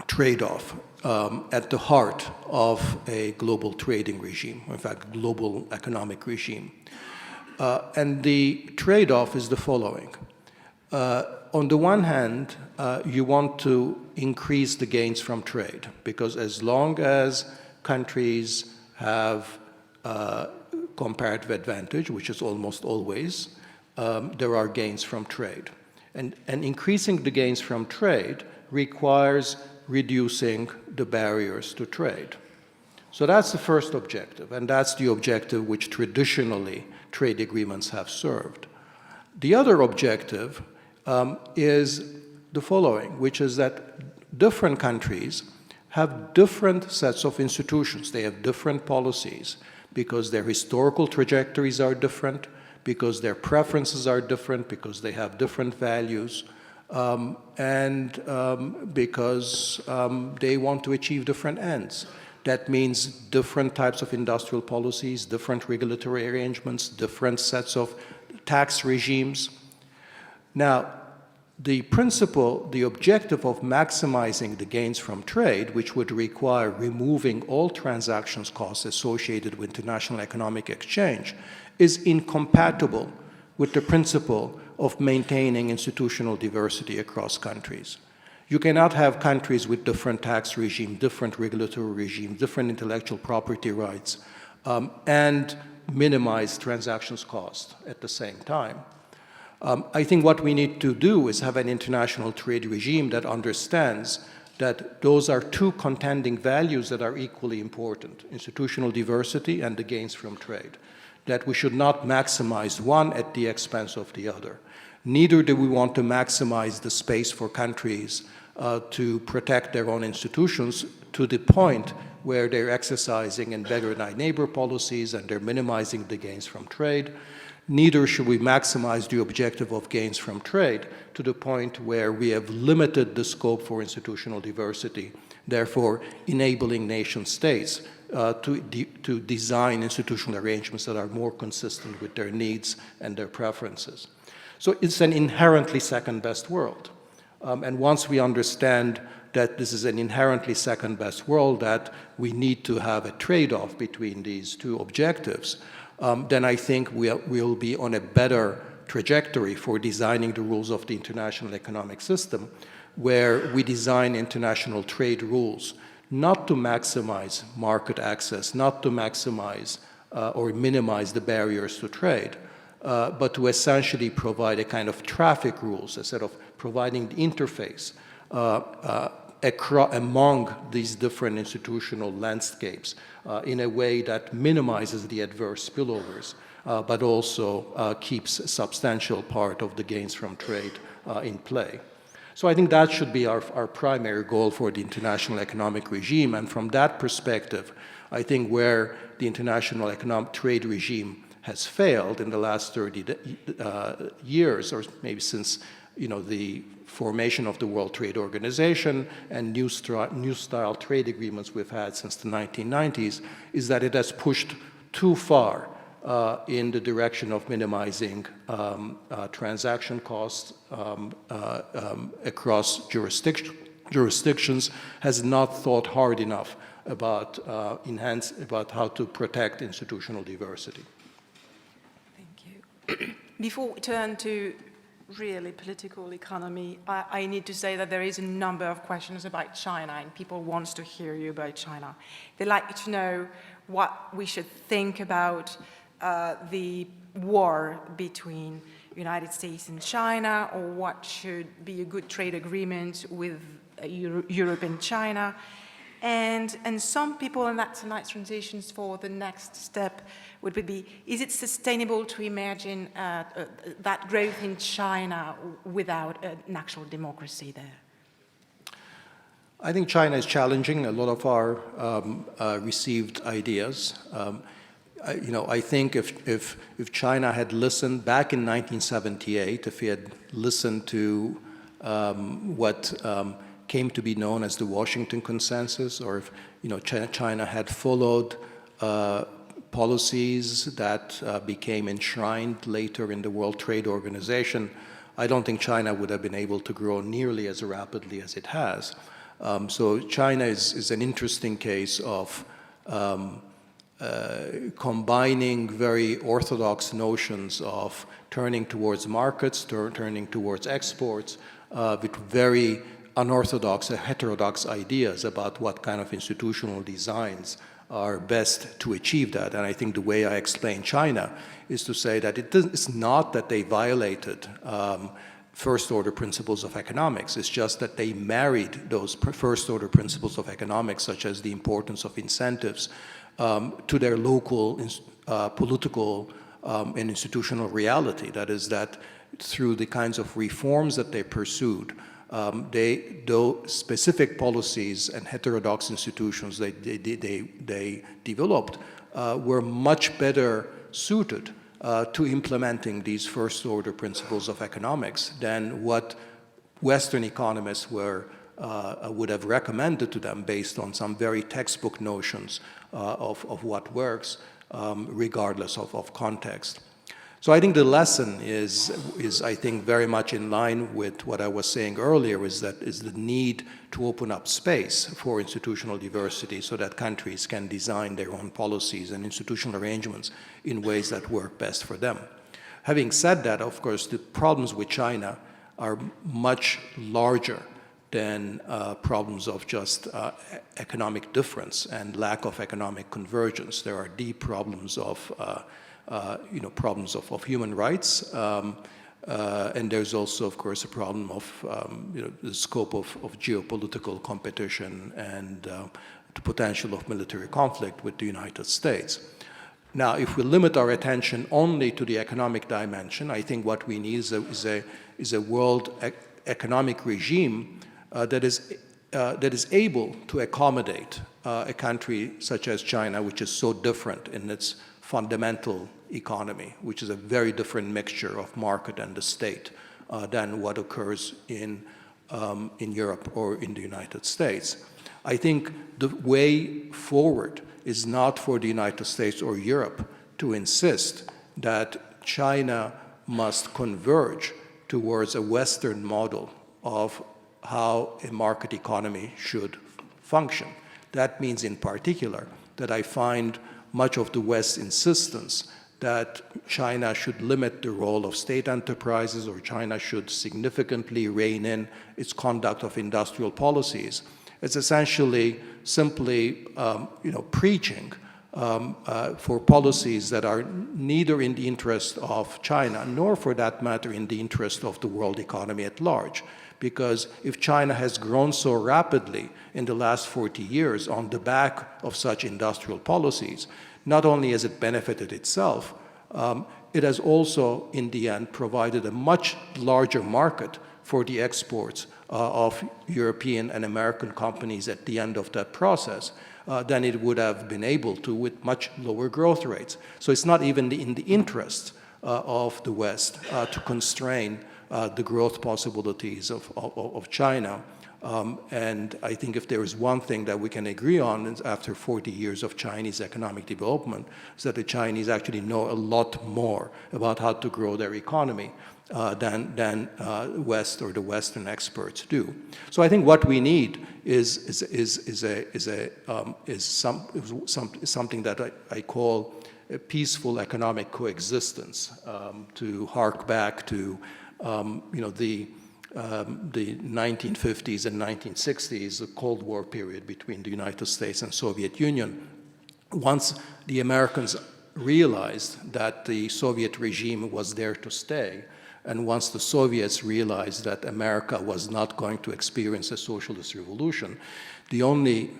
trade-off at the heart of a global trading regime, or in fact, global economic regime. And the trade-off is the following. On the one hand, you want to increase the gains from trade, because as long as countries have comparative advantage, which is almost always, there are gains from trade. And increasing the gains from trade requires reducing the barriers to trade. So that's the first objective, and that's the objective which traditionally trade agreements have served. The other objective is the following, which is that different countries have different sets of institutions. They have different policies because their historical trajectories are different, because their preferences are different, because they have different values, and because they want to achieve different ends. That means different types of industrial policies, different regulatory arrangements, different sets of tax regimes. Now, the principle, the objective of maximizing the gains from trade, which would require removing all transactions costs associated with international economic exchange, is incompatible with the principle of maintaining institutional diversity across countries. You cannot have countries with different tax regimes, different regulatory regimes, different intellectual property rights, and minimize transactions cost at the same time. I think what we need to do is have an international trade regime that understands that those are two contending values that are equally important, institutional diversity and the gains from trade, that we should not maximize one at the expense of the other. Neither do we want to maximize the space for countries to protect their own institutions to the point where they're exercising in beggar thy neighbor policies and they're minimizing the gains from trade. Neither should we maximize the objective of gains from trade to the point where we have limited the scope for institutional diversity, therefore enabling nation states to design institutional arrangements that are more consistent with their needs and their preferences. So it's an inherently second-best world. And once we understand that this is an inherently second-best world, that we need to have a trade-off between these two objectives, then I think we'll be on a better trajectory for designing the rules of the international economic system, where we design international trade rules not to maximize market access, not to maximize or minimize the barriers to trade, but to essentially provide a kind of traffic rules, a sort of providing the interface among these different institutional landscapes in a way that minimizes the adverse spillovers, but also keeps a substantial part of the gains from trade in play. So I think that should be our primary goal for the international economic regime. And from that perspective, I think where the international economic trade regime has failed in the last 30 years, or maybe since the formation of the World Trade Organization and new style trade agreements we've had since the 1990s, is that it has pushed too far in the direction of minimizing transaction costs across jurisdictions, has not thought hard enough about how to protect institutional diversity. Before we turn to really political economy, I need to say that there is a number of questions about China, and people want to hear you about China. They like to know what we should think about the war between United States and China, or what should be a good trade agreement with Europe and China. And some people, and that's a nice transition for the next step, would be, is it sustainable to imagine that growth in China without an actual democracy there? I think China is challenging a lot of our received ideas. I think if China had listened back in 1978, if he had listened to what came to be known as the Washington Consensus, or if China had followed policies that became enshrined later in the World Trade Organization, I don't think China would have been able to grow nearly as rapidly as it has. So China is an interesting case of combining very orthodox notions of turning towards markets, turning towards exports, with very unorthodox or heterodox ideas about what kind of institutional designs are best to achieve that. And I think the way I explain China is to say that it's not that they violated first-order principles of economics. It's just that they married those first-order principles of economics, such as the importance of incentives, to their local political and institutional reality. That is, that through the kinds of reforms that they pursued, though specific policies and heterodox institutions they developed were much better suited to implementing these first-order principles of economics than what Western economists would have recommended to them based on some very textbook notions of what works, regardless of context. So I think the lesson is I think very much in line with what I was saying earlier, is the need to open up space for institutional diversity so that countries can design their own policies and institutional arrangements in ways that work best for them. Having said that, of course, the problems with China are much larger than problems of just economic difference and lack of economic convergence. There are deep problems of human rights, and there's also, of course, a problem of the scope of geopolitical competition and the potential of military conflict with the United States. Now, if we limit our attention only to the economic dimension, I think what we need is a world economic regime that is able to accommodate a country such as China, which is so different in its fundamental economy, which is a very different mixture of market and the state than what occurs in Europe or in the United States. I think the way forward is not for the United States or Europe to insist that China must converge towards a Western model of how a market economy should function. That means in particular that I find much of the West's insistence that China should limit the role of state enterprises, or China should significantly rein in its conduct of industrial policies. It's essentially simply preaching for policies that are neither in the interest of China, nor for that matter in the interest of the world economy at large. Because if China has grown so rapidly in the last 40 years on the back of such industrial policies, not only has it benefited itself, it has also, in the end, provided a much larger market for the exports of European and American companies at the end of that process than it would have been able to with much lower growth rates. So it's not even in the interest of the West to constrain the growth possibilities of China. And I think if there is one thing that we can agree on is after 40 years of Chinese economic development, is that the Chinese actually know a lot more about how to grow their economy than West or the Western experts do. So I think what we need is something that I call a peaceful economic coexistence, to hark back to the 1950s and 1960s, the Cold War period between the United States and Soviet Union. Once the Americans realized that the Soviet regime was there to stay, and once the Soviets realized that America was not going to experience a socialist revolution, the only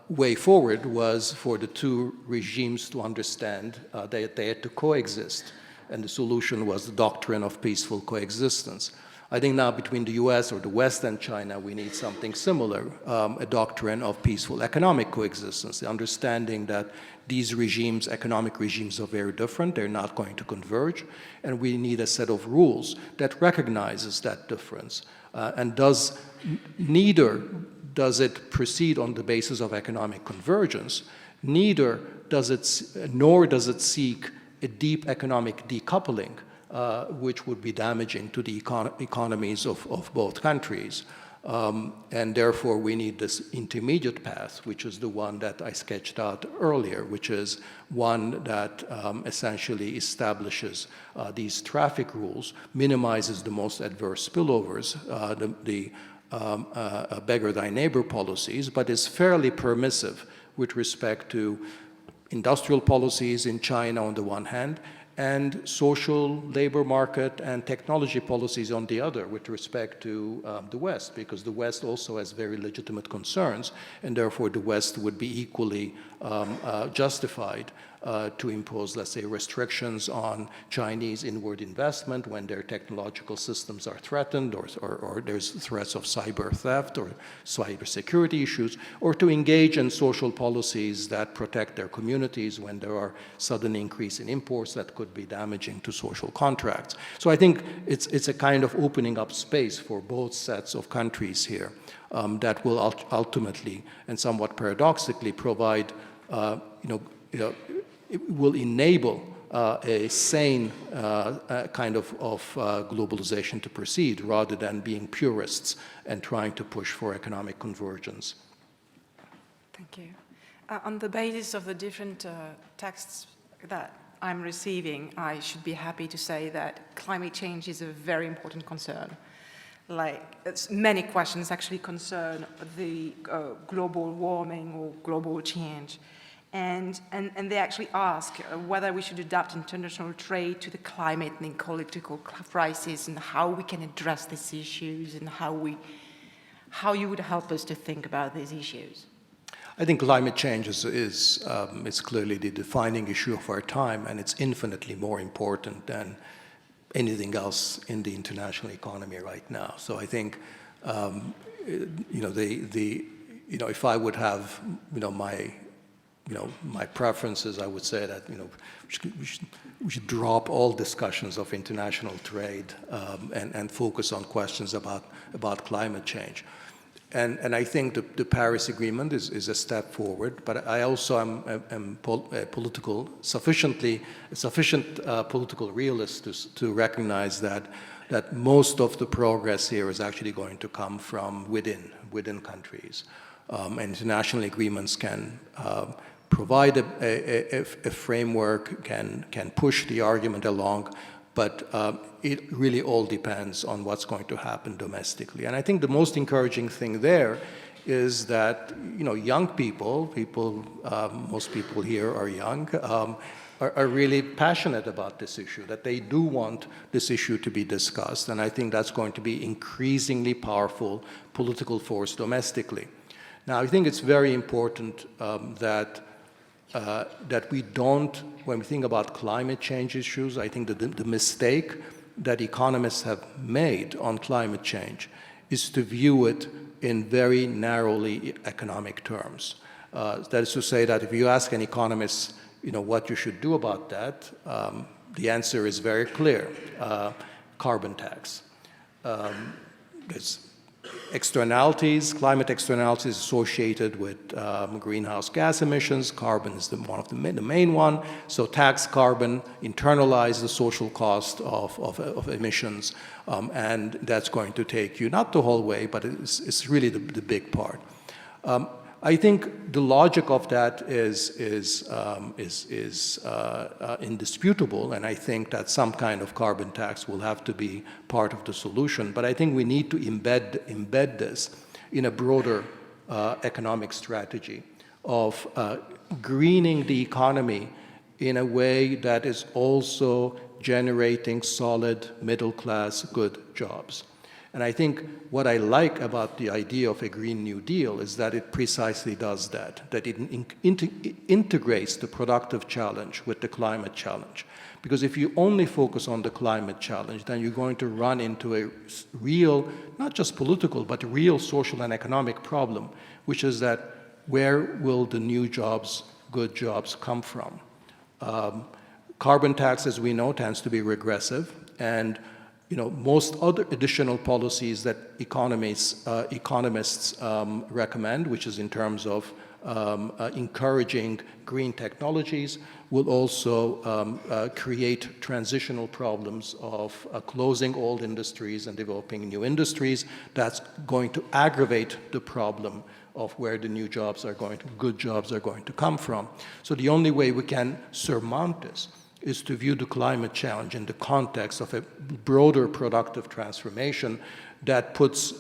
way forward was for the two regimes to understand that they had to coexist, and the solution was the doctrine of peaceful coexistence. I think now between the US or the West and China, we need something similar, a doctrine of peaceful economic coexistence, the understanding that these regimes, economic regimes, are very different, they're not going to converge, and we need a set of rules that recognizes that difference, and neither does it proceed on the basis of economic convergence, nor does it seek a deep economic decoupling, which would be damaging to the economies of both countries. And therefore, we need this intermediate path, which is the one that I sketched out earlier, which is one that essentially establishes these traffic rules, minimizes the most adverse spillovers, the beggar thy neighbor policies, but is fairly permissive with respect to industrial policies in China on the one hand, and social labor market and technology policies on the other with respect to the West, because the West also has very legitimate concerns, and therefore the West would be equally justified to impose, let's say, restrictions on Chinese inward investment when their technological systems are threatened, or there's threats of cyber theft or cyber security issues, or to engage in social policies that protect their communities when there are sudden increase in imports that could be damaging to social contracts. So I think it's a kind of opening up space for both sets of countries here that will ultimately and somewhat paradoxically provide, it will enable a sane kind of globalization to proceed rather than being purists and trying to push for economic convergence. Thank you. On the basis of the different texts that I'm receiving, I should be happy to say that climate change is a very important concern. Many questions actually concern the global warming or global change. And they actually ask whether we should adapt international trade to the climate and ecological crisis, and how we can address these issues, and how you would help us to think about these issues. I think climate change is clearly the defining issue of our time, and it's infinitely more important than anything else in the international economy right now. So I think, if I would have, my preferences, I would say that we should drop all discussions of international trade and focus on questions about climate change. And I think the Paris Agreement is a step forward, but I also am a sufficient political realist to recognize that most of the progress here is actually going to come from within countries. International agreements can provide a framework, can push the argument along, but it really all depends on what's going to happen domestically. And I think the most encouraging thing there is that, young people, most people here are young, are really passionate about this issue, that they do want this issue to be discussed. And I think that's going to be increasingly powerful political force domestically. Now, I think it's very important that we don't, when we think about climate change issues, I think that the mistake that economists have made on climate change is to view it in very narrowly economic terms. That is to say that if you ask an economist, what you should do about that, the answer is very clear: carbon tax. There's externalities, climate externalities associated with greenhouse gas emissions. Carbon is one of the main one. So tax carbon, internalize the social cost of emissions, and that's going to take you not the whole way, but it's really the big part. I think the logic of that is indisputable, and I think that some kind of carbon tax will have to be part of the solution. But I think we need to embed this in a broader economic strategy of greening the economy in a way that is also generating solid middle-class good jobs. And I think what I like about the idea of a Green New Deal is that it precisely does that it integrates the productive challenge with the climate challenge. Because if you only focus on the climate challenge, then you're going to run into a real, not just political, but real social and economic problem, which is that where will the new jobs, good jobs, come from? Carbon tax, as we know, tends to be regressive, and most other additional policies that economists recommend, which is in terms of encouraging green technologies, will also create transitional problems of closing old industries and developing new industries. That's going to aggravate the problem of where the new jobs are good jobs are going to come from. So the only way we can surmount this is to view the climate challenge in the context of a broader productive transformation that puts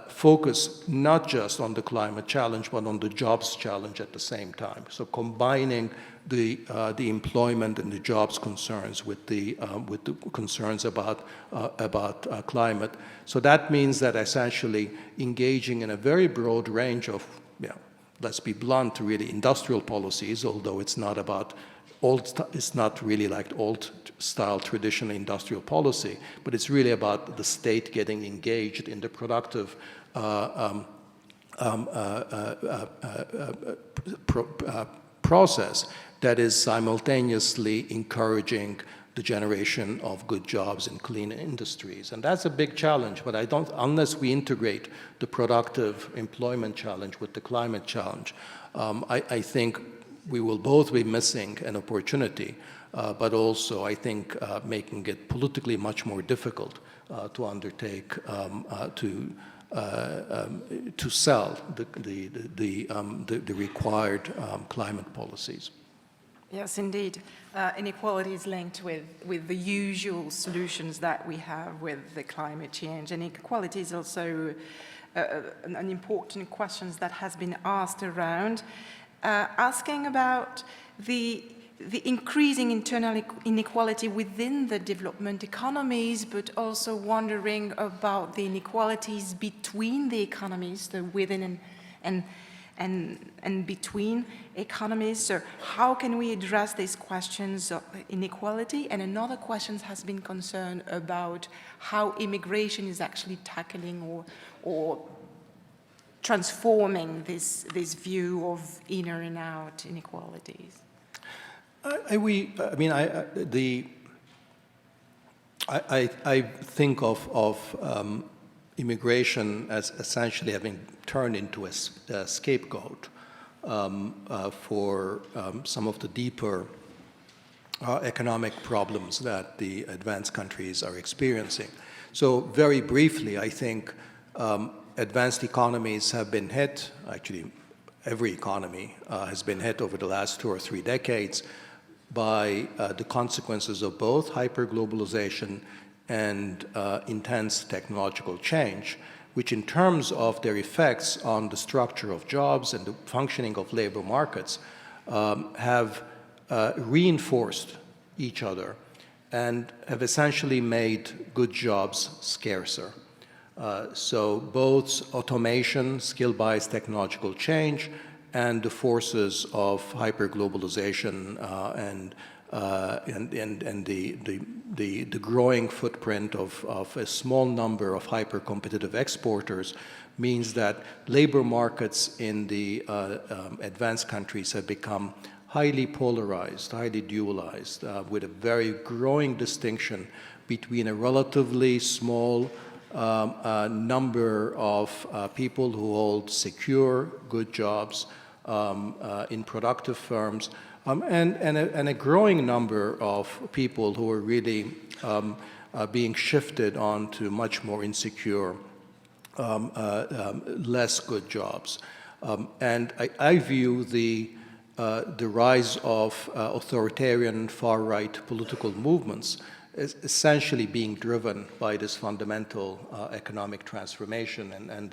focus not just on the climate challenge, but on the jobs challenge at the same time. So combining the employment and the jobs concerns with the concerns about climate. So that means that essentially engaging in a very broad range of, let's be blunt, really industrial policies, although it's not about it's not really like old-style traditional industrial policy, but it's really about the state getting engaged in the productive process that is simultaneously encouraging the generation of good jobs in clean industries. And that's a big challenge, but unless we integrate the productive employment challenge with the climate challenge, I think we will both be missing an opportunity, but also, I think, making it politically much more difficult to undertake to sell the required climate policies. Yes, indeed. Inequality is linked with the usual solutions that we have with the climate change. And inequality is also an important question that has been asked around. Asking about the increasing internal inequality within the development economies, but also wondering about the inequalities between the economies, the within and between economies. So how can we address these questions of inequality? And another question has been concerned about how immigration is actually tackling or transforming this view of inner and out inequalities. I think of immigration as essentially having turned into a scapegoat for some of the deeper economic problems that the advanced countries are experiencing. So very briefly, I think advanced economies have been hit, actually every economy has been hit over the last 2 or 3 decades by the consequences of both hyperglobalization and intense technological change, which in terms of their effects on the structure of jobs and the functioning of labor markets have reinforced each other and have essentially made good jobs scarcer. So both automation, skill-based technological change, and the forces of hyperglobalization and and the growing footprint of a small number of hyper-competitive exporters means that labor markets in the advanced countries have become highly polarized, highly dualized, with a very growing distinction between a relatively small number of people who hold secure, good jobs in productive firms, and a growing number of people who are really being shifted onto much more insecure, less good jobs. And I view the rise of authoritarian far-right political movements is essentially being driven by this fundamental economic transformation and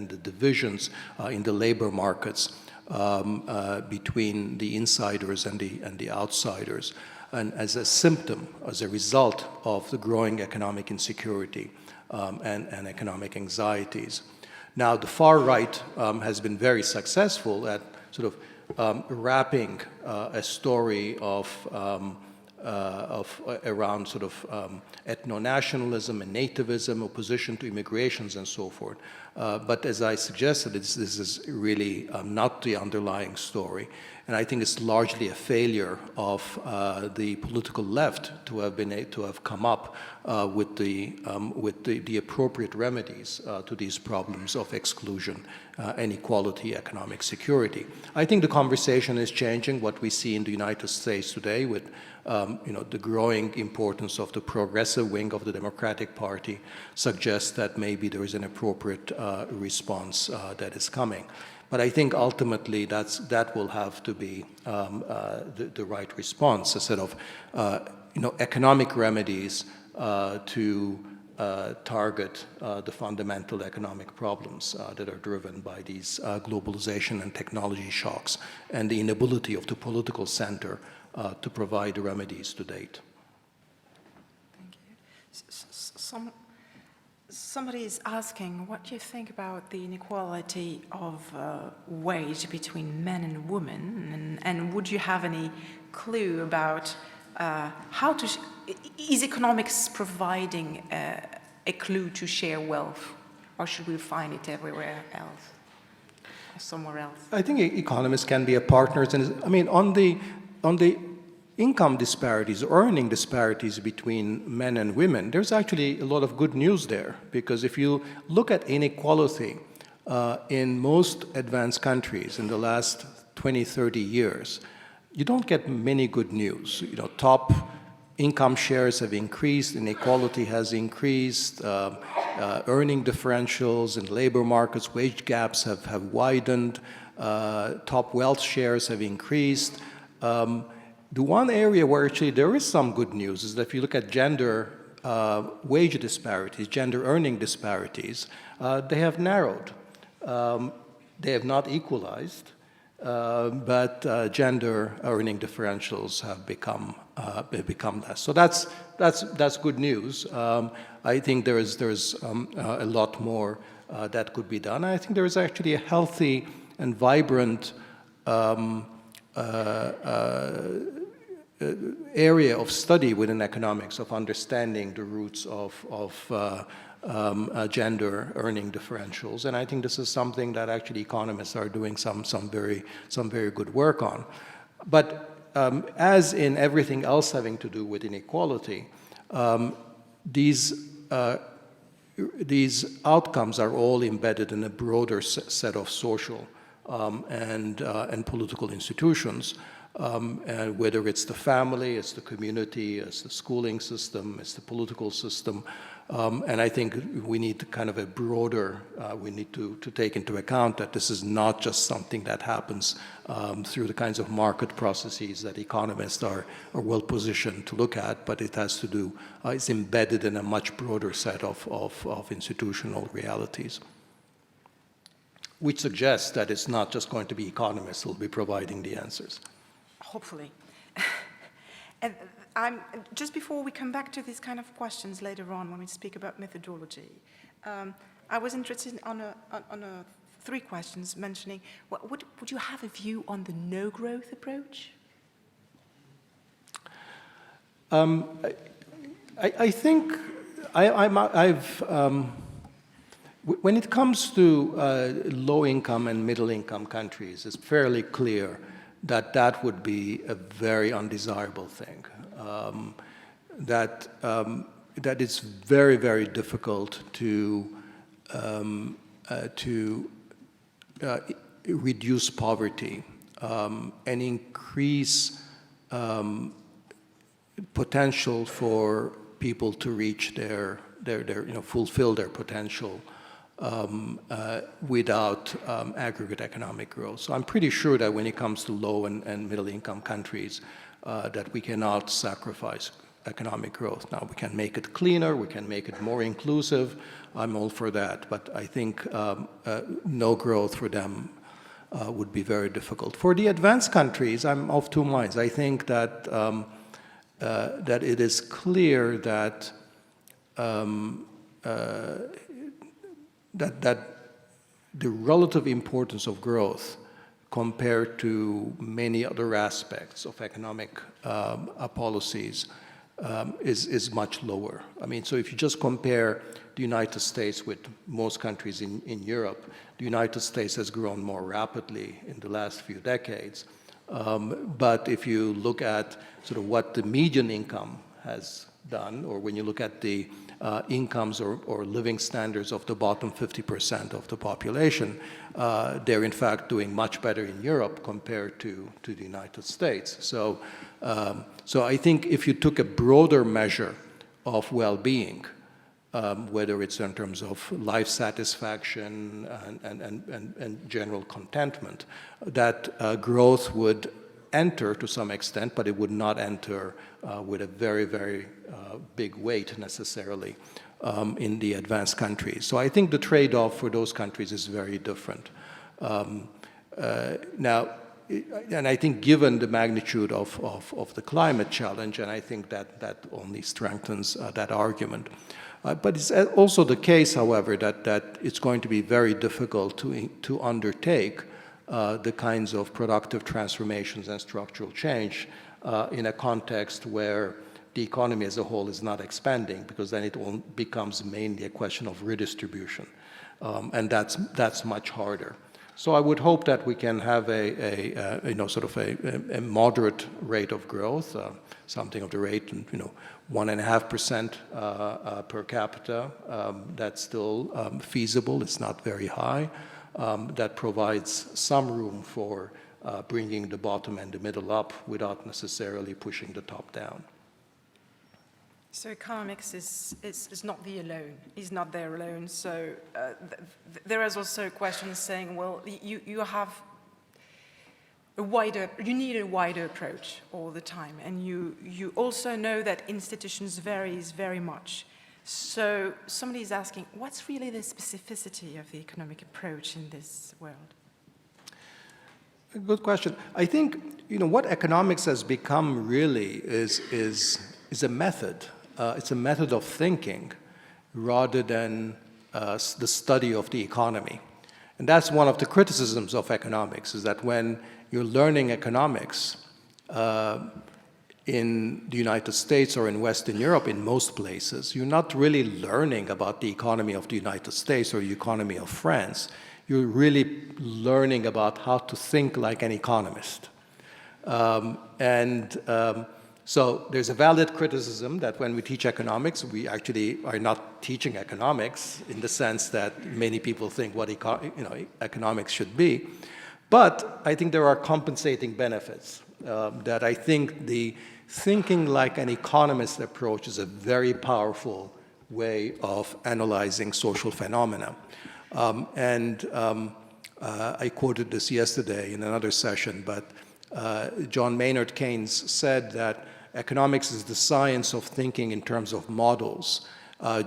the divisions in the labor markets between the insiders and the outsiders, and as a symptom, as a result of the growing economic insecurity and economic anxieties. Now, the far right has been very successful at sort of wrapping a story of around sort of ethno-nationalism and nativism, opposition to immigrations, and so forth. But as I suggested, this is really not the underlying story. And I think it's largely a failure of the political left to have come up with the appropriate remedies to these problems of exclusion, inequality, economic security. I think the conversation is changing. What we see in the United States today with the growing importance of the progressive wing of the Democratic Party suggests that maybe there is an appropriate response that is coming. But I think ultimately that will have to be the right response, a set of economic remedies to target the fundamental economic problems that are driven by these globalization and technology shocks and the inability of the political center to provide remedies to date. Thank you. Somebody is asking, what do you think about the inequality of wage between men and women? And would you have any clue about is economics providing a clue to share wealth, or should we find it everywhere else, or somewhere else? I think economists can be a partners, and I mean on the income disparities, earning disparities between men and women, there's actually a lot of good news there, because if you look at inequality in most advanced countries in the last 20, 30 years, you don't get many good news. Top income shares have increased, inequality has increased, earning differentials in labor markets, wage gaps have widened, top wealth shares have increased. The one area where actually there is some good news is that if you look at gender wage disparities, gender earning disparities, they have narrowed. They have not equalized, but gender earning differentials have become less. So that's good news. I think there's a lot more that could be done. I think there is actually a healthy and vibrant area of study within economics of understanding the roots of gender earning differentials, and I think this is something that actually economists are doing some very good work on. But as in everything else having to do with inequality, these outcomes are all embedded in a broader set of social and political institutions. And whether it's the family, it's the community, it's the schooling system, it's the political system. And I think we need kind of a broader, we need to take into account that this is not just something that happens through the kinds of market processes that economists are well positioned to look at, but it has to do, it's embedded in a much broader set of institutional realities, which suggests that it's not just going to be economists who will be providing the answers. Hopefully. And just before we come back to these kind of questions later on when we speak about methodology, I was interested on three questions mentioning, would you have a view on the no-growth approach? I think when it comes to low-income and middle-income countries, it's fairly clear that that would be a very undesirable thing. That it's very, very difficult to reduce poverty and increase potential for people to reach their fulfill their potential without aggregate economic growth. So I'm pretty sure that when it comes to low and middle income countries, that we cannot sacrifice economic growth. Now, we can make it cleaner, we can make it more inclusive. I'm all for that, but I think no growth for them would be very difficult. For the advanced countries, I'm of two minds. I think that that it is clear that that the relative importance of growth compared to many other aspects of economic policies is much lower. I mean, so if you just compare the United States with most countries in Europe, the United States has grown more rapidly in the last few decades. But if you look at sort of what the median income has done, or when you look at the incomes or living standards of the bottom 50% of the population, they're in fact doing much better in Europe compared to the United States. So, so I think if you took a broader measure of well-being, whether it's in terms of life satisfaction and general contentment, that growth would enter to some extent, but it would not enter with a very, very big weight necessarily in the advanced countries. So I think the trade-off for those countries is very different. Now, and I think given the magnitude of the climate challenge, and I think that only strengthens that argument. But it's also the case, however, that it's going to be very difficult to undertake the kinds of productive transformations and structural change in a context where the economy as a whole is not expanding, because then it becomes mainly a question of redistribution, and that's much harder. So I would hope that we can have a moderate rate of growth, something of the rate, 1.5% per capita. That's still feasible. It's not very high. That provides some room for bringing the bottom and the middle up without necessarily pushing the top down. So economics is not is not there alone. So there is also questions saying, well, you have you need a wider approach all the time, and you also know that institutions varies very much. So somebody is asking, what's really the specificity of the economic approach in this world? Good question. I think what economics has become really is a method. It's a method of thinking rather than the study of the economy. And that's one of the criticisms of economics, is that when you're learning economics in the United States or in Western Europe, in most places, you're not really learning about the economy of the United States or the economy of France. You're really learning about how to think like an economist. So there's a valid criticism that when we teach economics, we actually are not teaching economics in the sense that many people think what economics should be. But I think there are compensating benefits that I think the thinking like an economist approach is a very powerful way of analyzing social phenomena. I quoted this yesterday in another session, but John Maynard Keynes said that economics is the science of thinking in terms of models,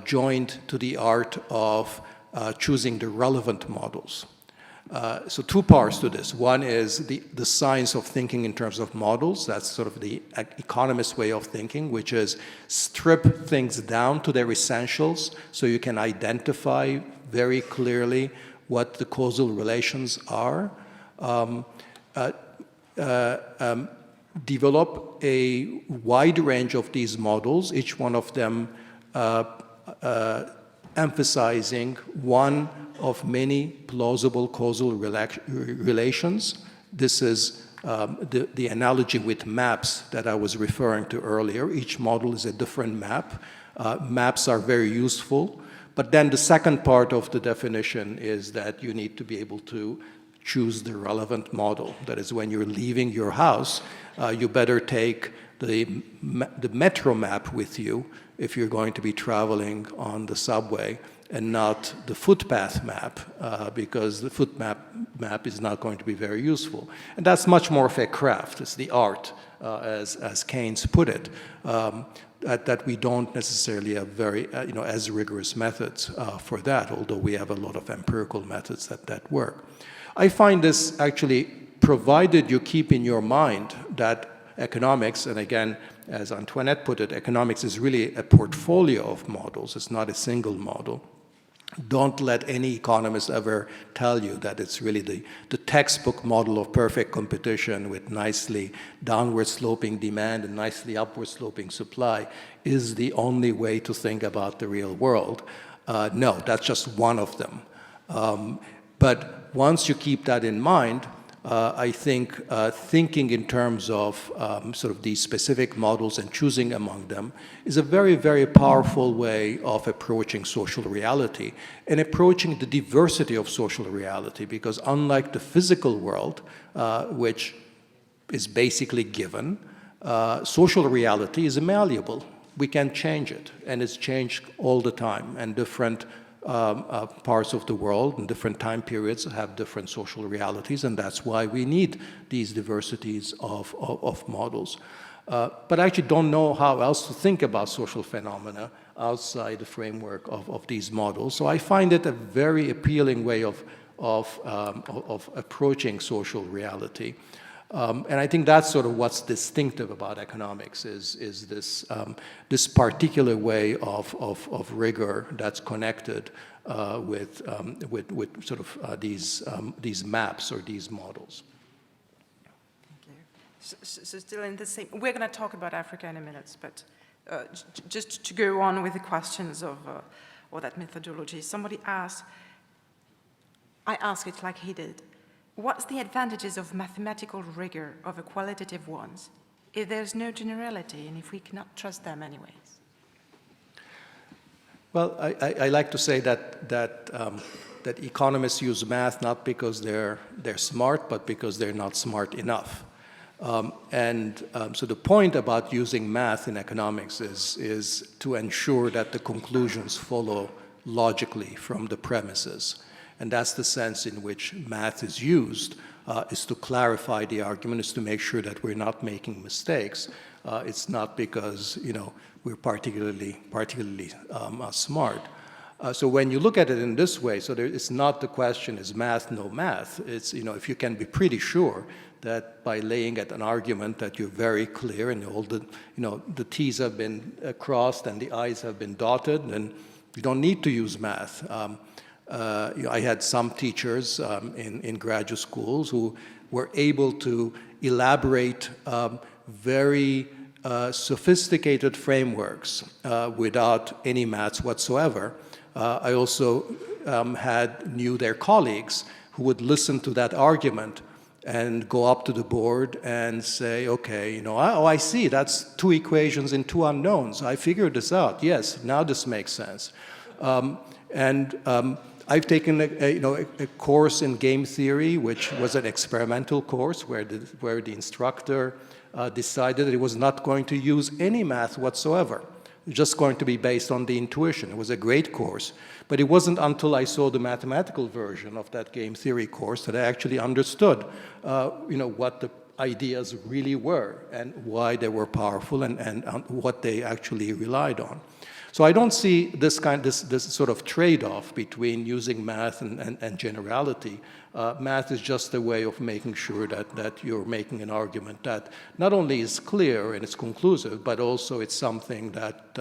joined to the art of choosing the relevant models. So two parts to this. One is the science of thinking in terms of models. That's sort of the economist way of thinking, which is strip things down to their essentials so you can identify very clearly what the causal relations are. develop a wide range of these models, each one of them emphasizing one of many plausible causal relations. This is the analogy with maps that I was referring to earlier. Each model is a different map. Maps are very useful. But then the second part of the definition is that you need to be able to choose the relevant model. That is, when you're leaving your house, you better take the metro map with you if you're going to be traveling on the subway, and not the footpath map, because the footpath map is not going to be very useful. And that's much more of a craft. It's the art, as Keynes put it, that we don't necessarily have very, as rigorous methods for that, although we have a lot of empirical methods that work. I find this actually, provided you keep in your mind that economics, and again, as Antoinette put it, economics is really a portfolio of models. It's not a single model. Don't let any economist ever tell you that it's really the textbook model of perfect competition with nicely downward sloping demand and nicely upward sloping supply is the only way to think about the real world. No, that's just one of them. But once you keep that in mind, I think thinking in terms of sort of these specific models and choosing among them is a very, very powerful way of approaching social reality and approaching the diversity of social reality, because unlike the physical world, which is basically given, social reality is malleable. We can change it, and it's changed all the time, and different parts of the world and different time periods have different social realities, and that's why we need these diversities of models. But I actually don't know how else to think about social phenomena outside the framework of these models. So I find it a very appealing way of approaching social reality. And I think that's sort of what's distinctive about economics is this, this particular way of rigor that's connected with sort of these maps or these models. Thank you. So still in the same, we're going to talk about Africa in a minute, but just to go on with the questions of or that methodology, somebody asked, I asked it like he did, what's the advantages of mathematical rigor over qualitative ones if there's no generality and if we cannot trust them anyways? Well, I like to say that economists use math not because they're smart, but because they're not smart enough. So the point about using math in economics is to ensure that the conclusions follow logically from the premises. And that's the sense in which math is used, is to clarify the argument, is to make sure that we're not making mistakes. It's not because, we're particularly smart. So when you look at it in this way, so it's not the question, is math no math? It's, if you can be pretty sure that by laying at an argument that you're very clear and all the, the T's have been crossed and the I's have been dotted, then you don't need to use math. I had some teachers in graduate schools who were able to elaborate very sophisticated frameworks without any maths whatsoever. I also knew their colleagues who would listen to that argument and go up to the board and say, okay, I see, that's two equations and two unknowns. I figured this out. Yes, now this makes sense. I've taken a course in game theory, which was an experimental course where the instructor decided that it was not going to use any math whatsoever. It was just going to be based on the intuition. It was a great course, but it wasn't until I saw the mathematical version of that game theory course that I actually understood, what the ideas really were and why they were powerful and what they actually relied on. So I don't see this sort of trade-off between using math and generality. Math is just a way of making sure that you're making an argument that not only is clear and it's conclusive, but also it's something that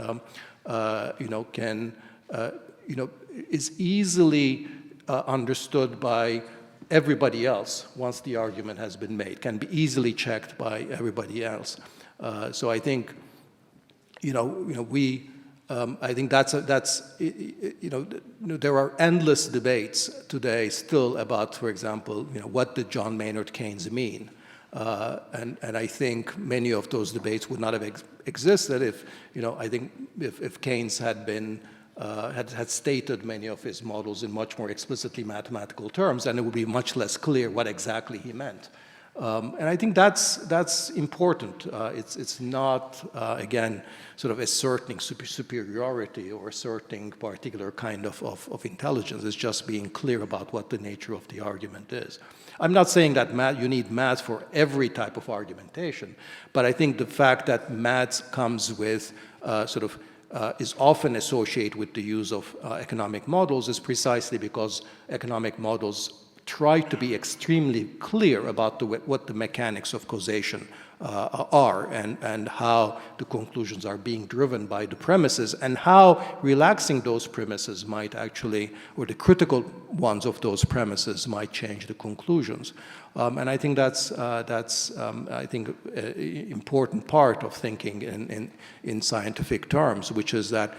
is easily understood by everybody else once the argument has been made, can be easily checked by everybody else. So I think, I think there are endless debates today still about, for example, what did John Maynard Keynes mean? And I think many of those debates would not have existed if, I think if Keynes had been, had stated many of his models in much more explicitly mathematical terms, and it would be much less clear what exactly he meant. And I think that's important. It's not, again, sort of asserting superiority or asserting particular kind of intelligence. It's just being clear about what the nature of the argument is. I'm not saying that you need math for every type of argumentation, but I think the fact that math comes with is often associated with the use of economic models is precisely because economic models try to be extremely clear about what the mechanics of causation are and how the conclusions are being driven by the premises and how relaxing those premises might actually, or the critical ones of those premises might change the conclusions. And I think that's I think, important part of thinking in scientific terms, which is that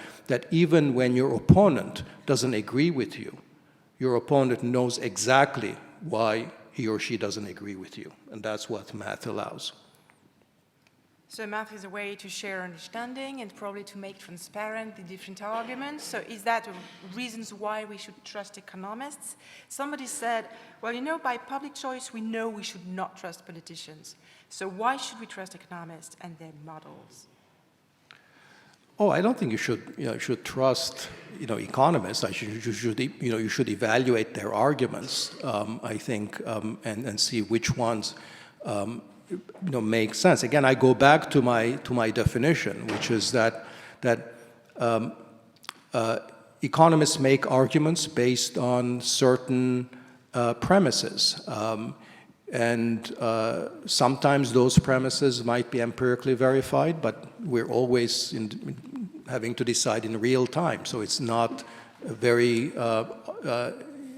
even when your opponent doesn't agree with you, your opponent knows exactly why he or she doesn't agree with you, and that's what math allows. So math is a way to share understanding and probably to make transparent the different arguments. So is that reasons why we should trust economists? Somebody said, well, by public choice, we know we should not trust politicians. So why should we trust economists and their models? Oh, I don't think you should trust, economists. You should evaluate their arguments, I think, and see which ones, make sense. Again, I go back to my definition, which is that economists make arguments based on certain premises. And sometimes those premises might be empirically verified, but we're always having to decide in real time. So it's not very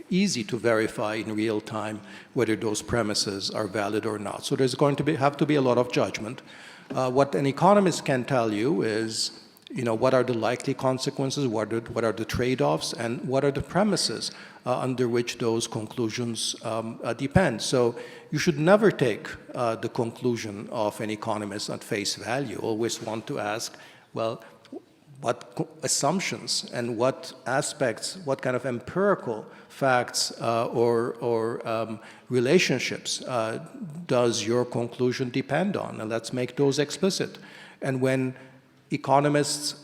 easy to verify in real time whether those premises are valid or not. So there's going to have to be a lot of judgment. What an economist can tell you is, what are the likely consequences, what are the trade-offs, and what are the premises under which those conclusions depend. So you should never take the conclusion of an economist at face value. Always want to ask, well, what assumptions and what aspects, what kind of empirical facts or relationships does your conclusion depend on? And let's make those explicit. And when economists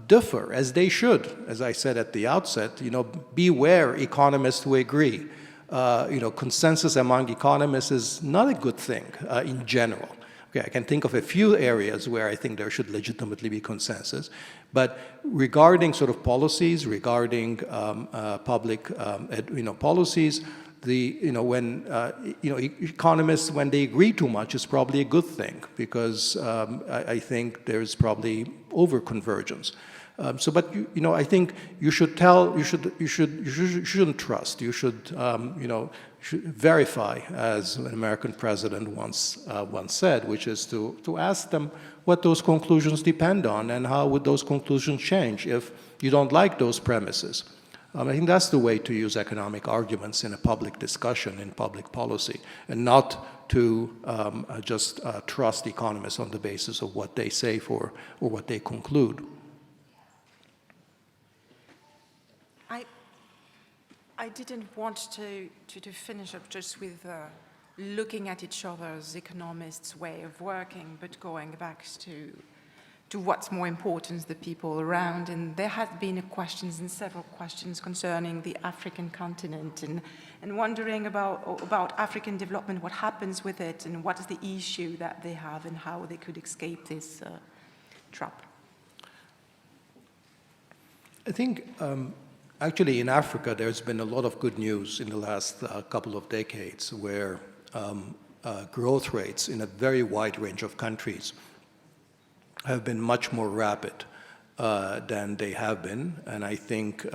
differ, as they should, as I said at the outset, beware economists who agree. Consensus among economists is not a good thing in general. Okay, I can think of a few areas where I think there should legitimately be consensus, but regarding sort of policies, regarding public, policies, when economists, when they agree too much, is probably a good thing because I think there's probably overconvergence. But I think you should you shouldn't trust. You should should verify, as an American president once said, which is to ask them what those conclusions depend on and how would those conclusions change if you don't like those premises. I think that's the way to use economic arguments in a public discussion, in public policy, and not to just trust economists on the basis of what they say or what they conclude. I didn't want to finish up just with looking at each other's economists' way of working, but going back to what's more important, the people around. And there have been several questions concerning the African continent and wondering about African development, what happens with it, and what is the issue that they have and how they could escape this trap. I think actually in Africa there's been a lot of good news in the last couple of decades where growth rates in a very wide range of countries have been much more rapid than they have been. And I think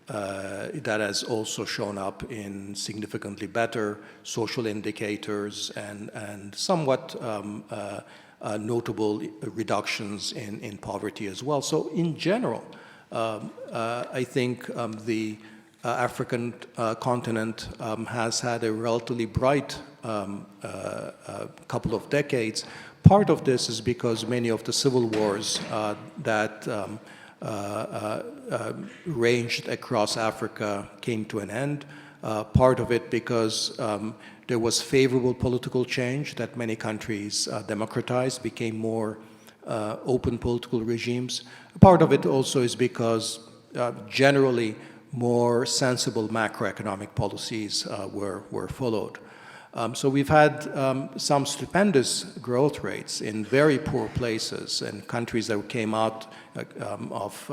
that has also shown up in significantly better social indicators and somewhat notable reductions in poverty as well. So in general, I think the African continent has had a relatively bright couple of decades. Part of this is because many of the civil wars that ranged across Africa came to an end. Part of it because there was favorable political change that many countries democratized, became more open political regimes. Part of it also is because generally more sensible macroeconomic policies were followed. So we've had some stupendous growth rates in very poor places and countries that came out of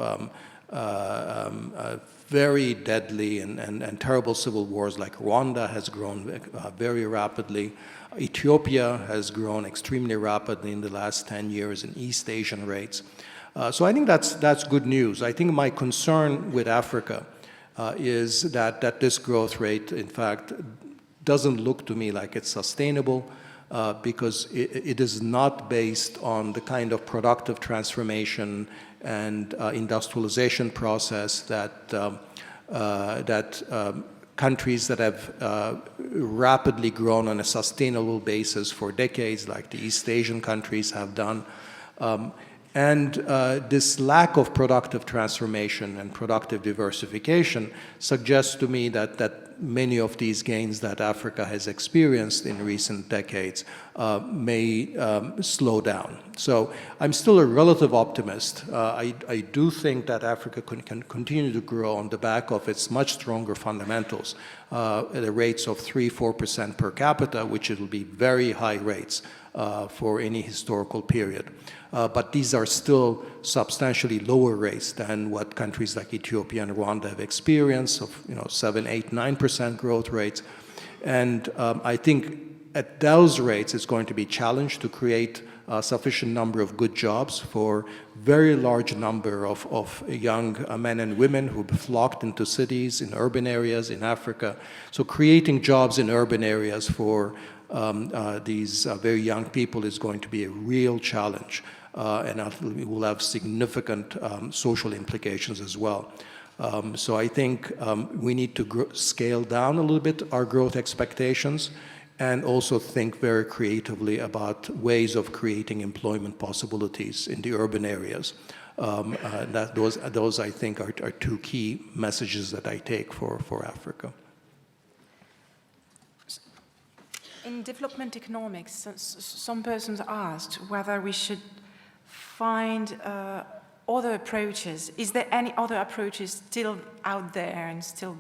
very deadly and terrible civil wars, like Rwanda has grown very rapidly. Ethiopia has grown extremely rapidly in the last 10 years in East Asian rates. So I think that's good news. I think my concern with Africa is that this growth rate, in fact, doesn't look to me like it's sustainable because it is not based on the kind of productive transformation and industrialization process that countries that have rapidly grown on a sustainable basis for decades, like the East Asian countries have done. And this lack of productive transformation and productive diversification suggests to me that many of these gains that Africa has experienced in recent decades may slow down. So I'm still a relative optimist. I do think that Africa can continue to grow on the back of its much stronger fundamentals at the rates of 3-4% per capita, which will be very high rates for any historical period. But these are still substantially lower rates than what countries like Ethiopia and Rwanda have experienced of 7, 8, 9% growth rates. And I think at those rates it's going to be challenged to create a sufficient number of good jobs for very large number of young men and women who flocked into cities in urban areas in Africa. So creating jobs in urban areas for these very young people is going to be a real challenge. And it will have significant social implications as well. So I think we need to scale down a little bit our growth expectations and also think very creatively about ways of creating employment possibilities in the urban areas. Those I think are two key messages that I take for Africa. In development economics, some persons asked whether we should find other approaches. Is there any other approaches still out there and still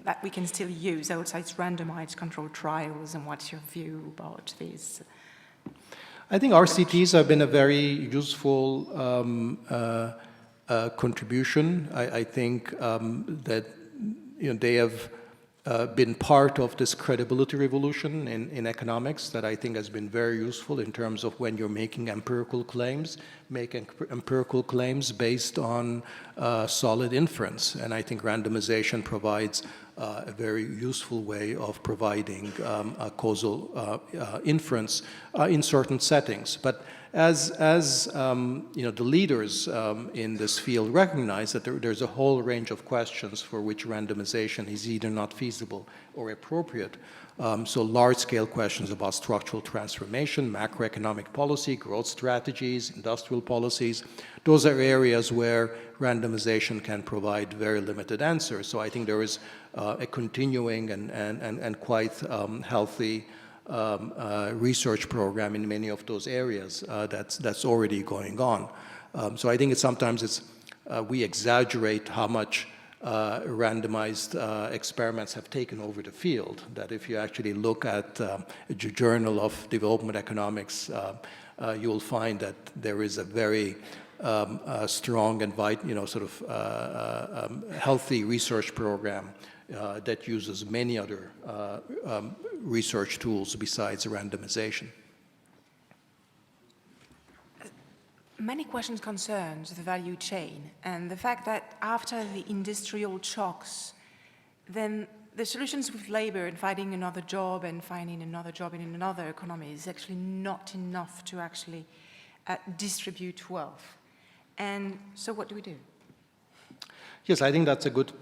that we can still use outside randomized controlled trials? And what's your view about these? I think RCTs have been a very useful contribution. I think that they have been part of this credibility revolution in economics that I think has been very useful in terms of when you're making empirical claims, based on solid inference. And I think randomization provides a very useful way of providing a causal inference in certain settings. But as the leaders in this field recognize that there's a whole range of questions for which randomization is either not feasible or appropriate. So large-scale questions about structural transformation, macroeconomic policy, growth strategies, industrial policies, those are areas where randomization can provide very limited answers. So I think there is a continuing and quite healthy research program in many of those areas that's already going on. So I think sometimes we exaggerate how much randomized experiments have taken over the field, that if you actually look at a Journal of Development Economics, you'll find that there is a very strong and healthy research program that uses many other research tools besides randomization. many questions concern the value chain and the fact that after the industrial shocks, then the solutions with labor and finding another job and finding another job in another economy is actually not enough to actually distribute wealth. And so what do we do? Yes, I think that's a good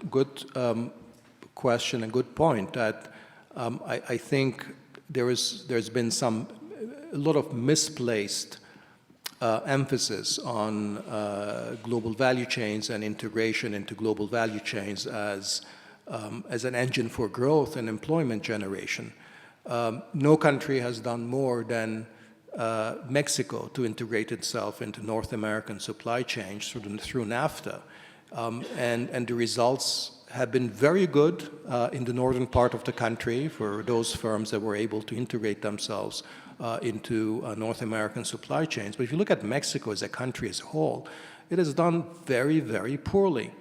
question and good point. That I think there's been a lot of misplaced emphasis on global value chains and integration into global value chains as an engine for growth and employment generation. No country has done more than Mexico to integrate itself into North American supply chains through NAFTA. And the results have been very good in the northern part of the country for those firms that were able to integrate themselves into North American supply chains. But if you look at Mexico as a country as a whole, it has done very, very poorly.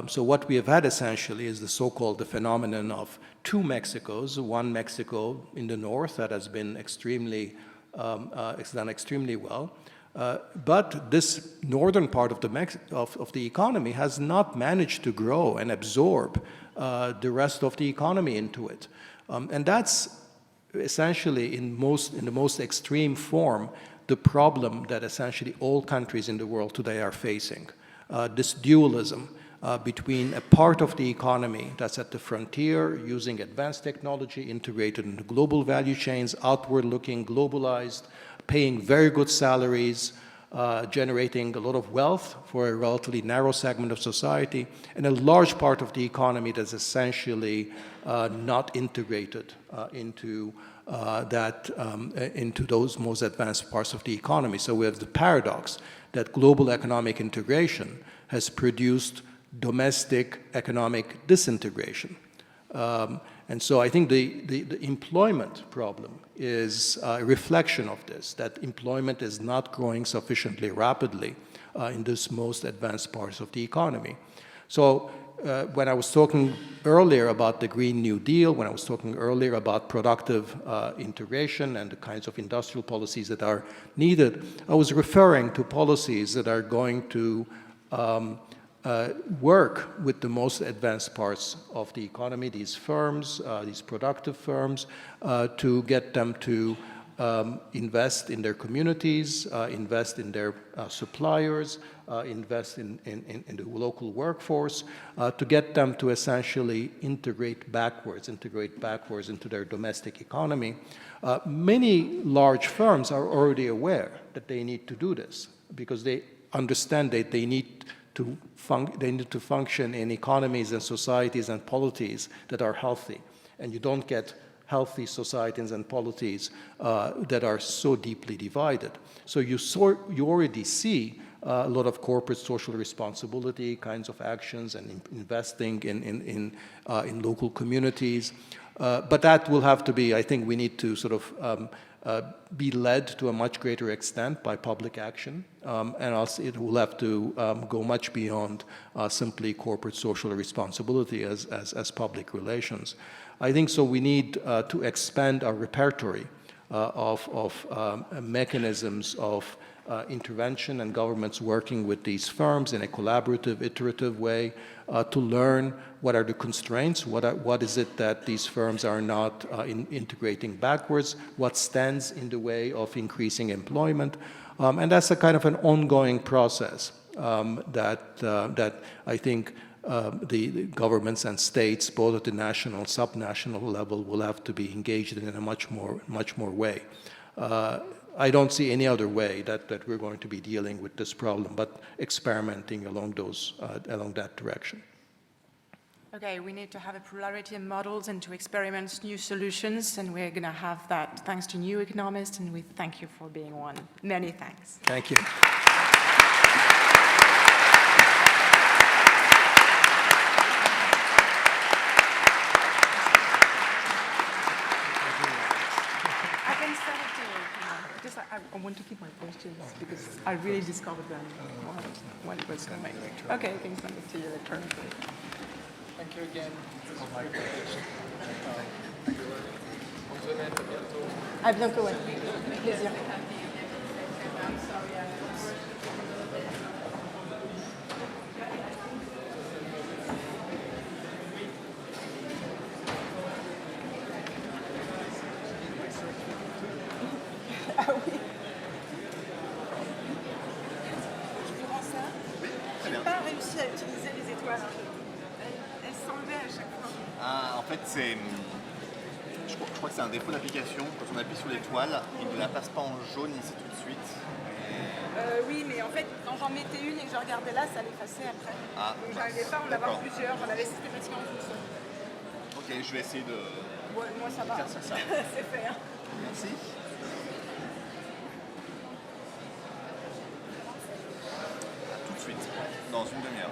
So what we have had essentially is the so-called phenomenon of two Mexicos, one Mexico in the north that has been it's done extremely well. But this northern part of the economy has not managed to grow and absorb the rest of the economy into it. And that's essentially in the most extreme form the problem that essentially all countries in the world today are facing. This dualism between a part of the economy that's at the frontier, using advanced technology, integrated into global value chains, outward-looking, globalized, paying very good salaries, generating a lot of wealth for a relatively narrow segment of society, and a large part of the economy that's essentially not integrated into those most advanced parts of the economy. So we have the paradox that global economic integration has produced domestic economic disintegration. And so I think the employment problem is a reflection of this, that employment is not growing sufficiently rapidly in this most advanced parts of the economy. So when I was talking earlier about the Green New Deal, when I was talking earlier about productive integration and the kinds of industrial policies that are needed, I was referring to policies that are going to work with the most advanced parts of the economy, these firms, these productive firms, to get them to invest in their communities, invest in their suppliers, invest in the local workforce, to get them to essentially integrate backwards into their domestic economy. Many large firms are already aware that they need to do this because they understand that they need to function in economies and societies and polities that are healthy. And you don't get healthy societies and polities that are so deeply divided. So you already see a lot of corporate social responsibility kinds of actions and investing in local communities. But that will have to be, I think we need to sort of be led to a much greater extent by public action, and also it will have to go much beyond simply corporate social responsibility as public relations. I think so we need to expand our repertory of mechanisms of intervention and governments working with these firms in a collaborative, iterative way to learn what are the constraints, what is it that these firms are not integrating backwards, what stands in the way of increasing employment. And that's a kind of an ongoing process that I think the governments and states, both at the national, subnational level, will have to be engaged in a much more way. I don't see any other way that we're going to be dealing with this problem, but experimenting along that direction. Okay, we need to have a plurality of models and to experiment new solutions, and we're going to have that thanks to new economists, and we thank you for being one. Many thanks. Thank you. I want to keep my questions because I really discovered them when it was coming. Okay, I can send it to you electronically. Thank you again. À bientôt, ouais. Plaisir. fait, je crois que c'est un défaut d'application. Quand on appuie sur l'étoile, il ne la passe pas en jaune ici tout de suite. Oui, mais en fait, quand j'en mettais une et que je regardais là, ça l'effaçait après. Ah, donc j'arrivais pas à en avoir plusieurs, j'en avais systématiquement une seule. Ok, je vais essayer de Ouais, moi ça va. faire ça. C'est fait. Hein. Merci. À tout de suite, dans une demi-heure.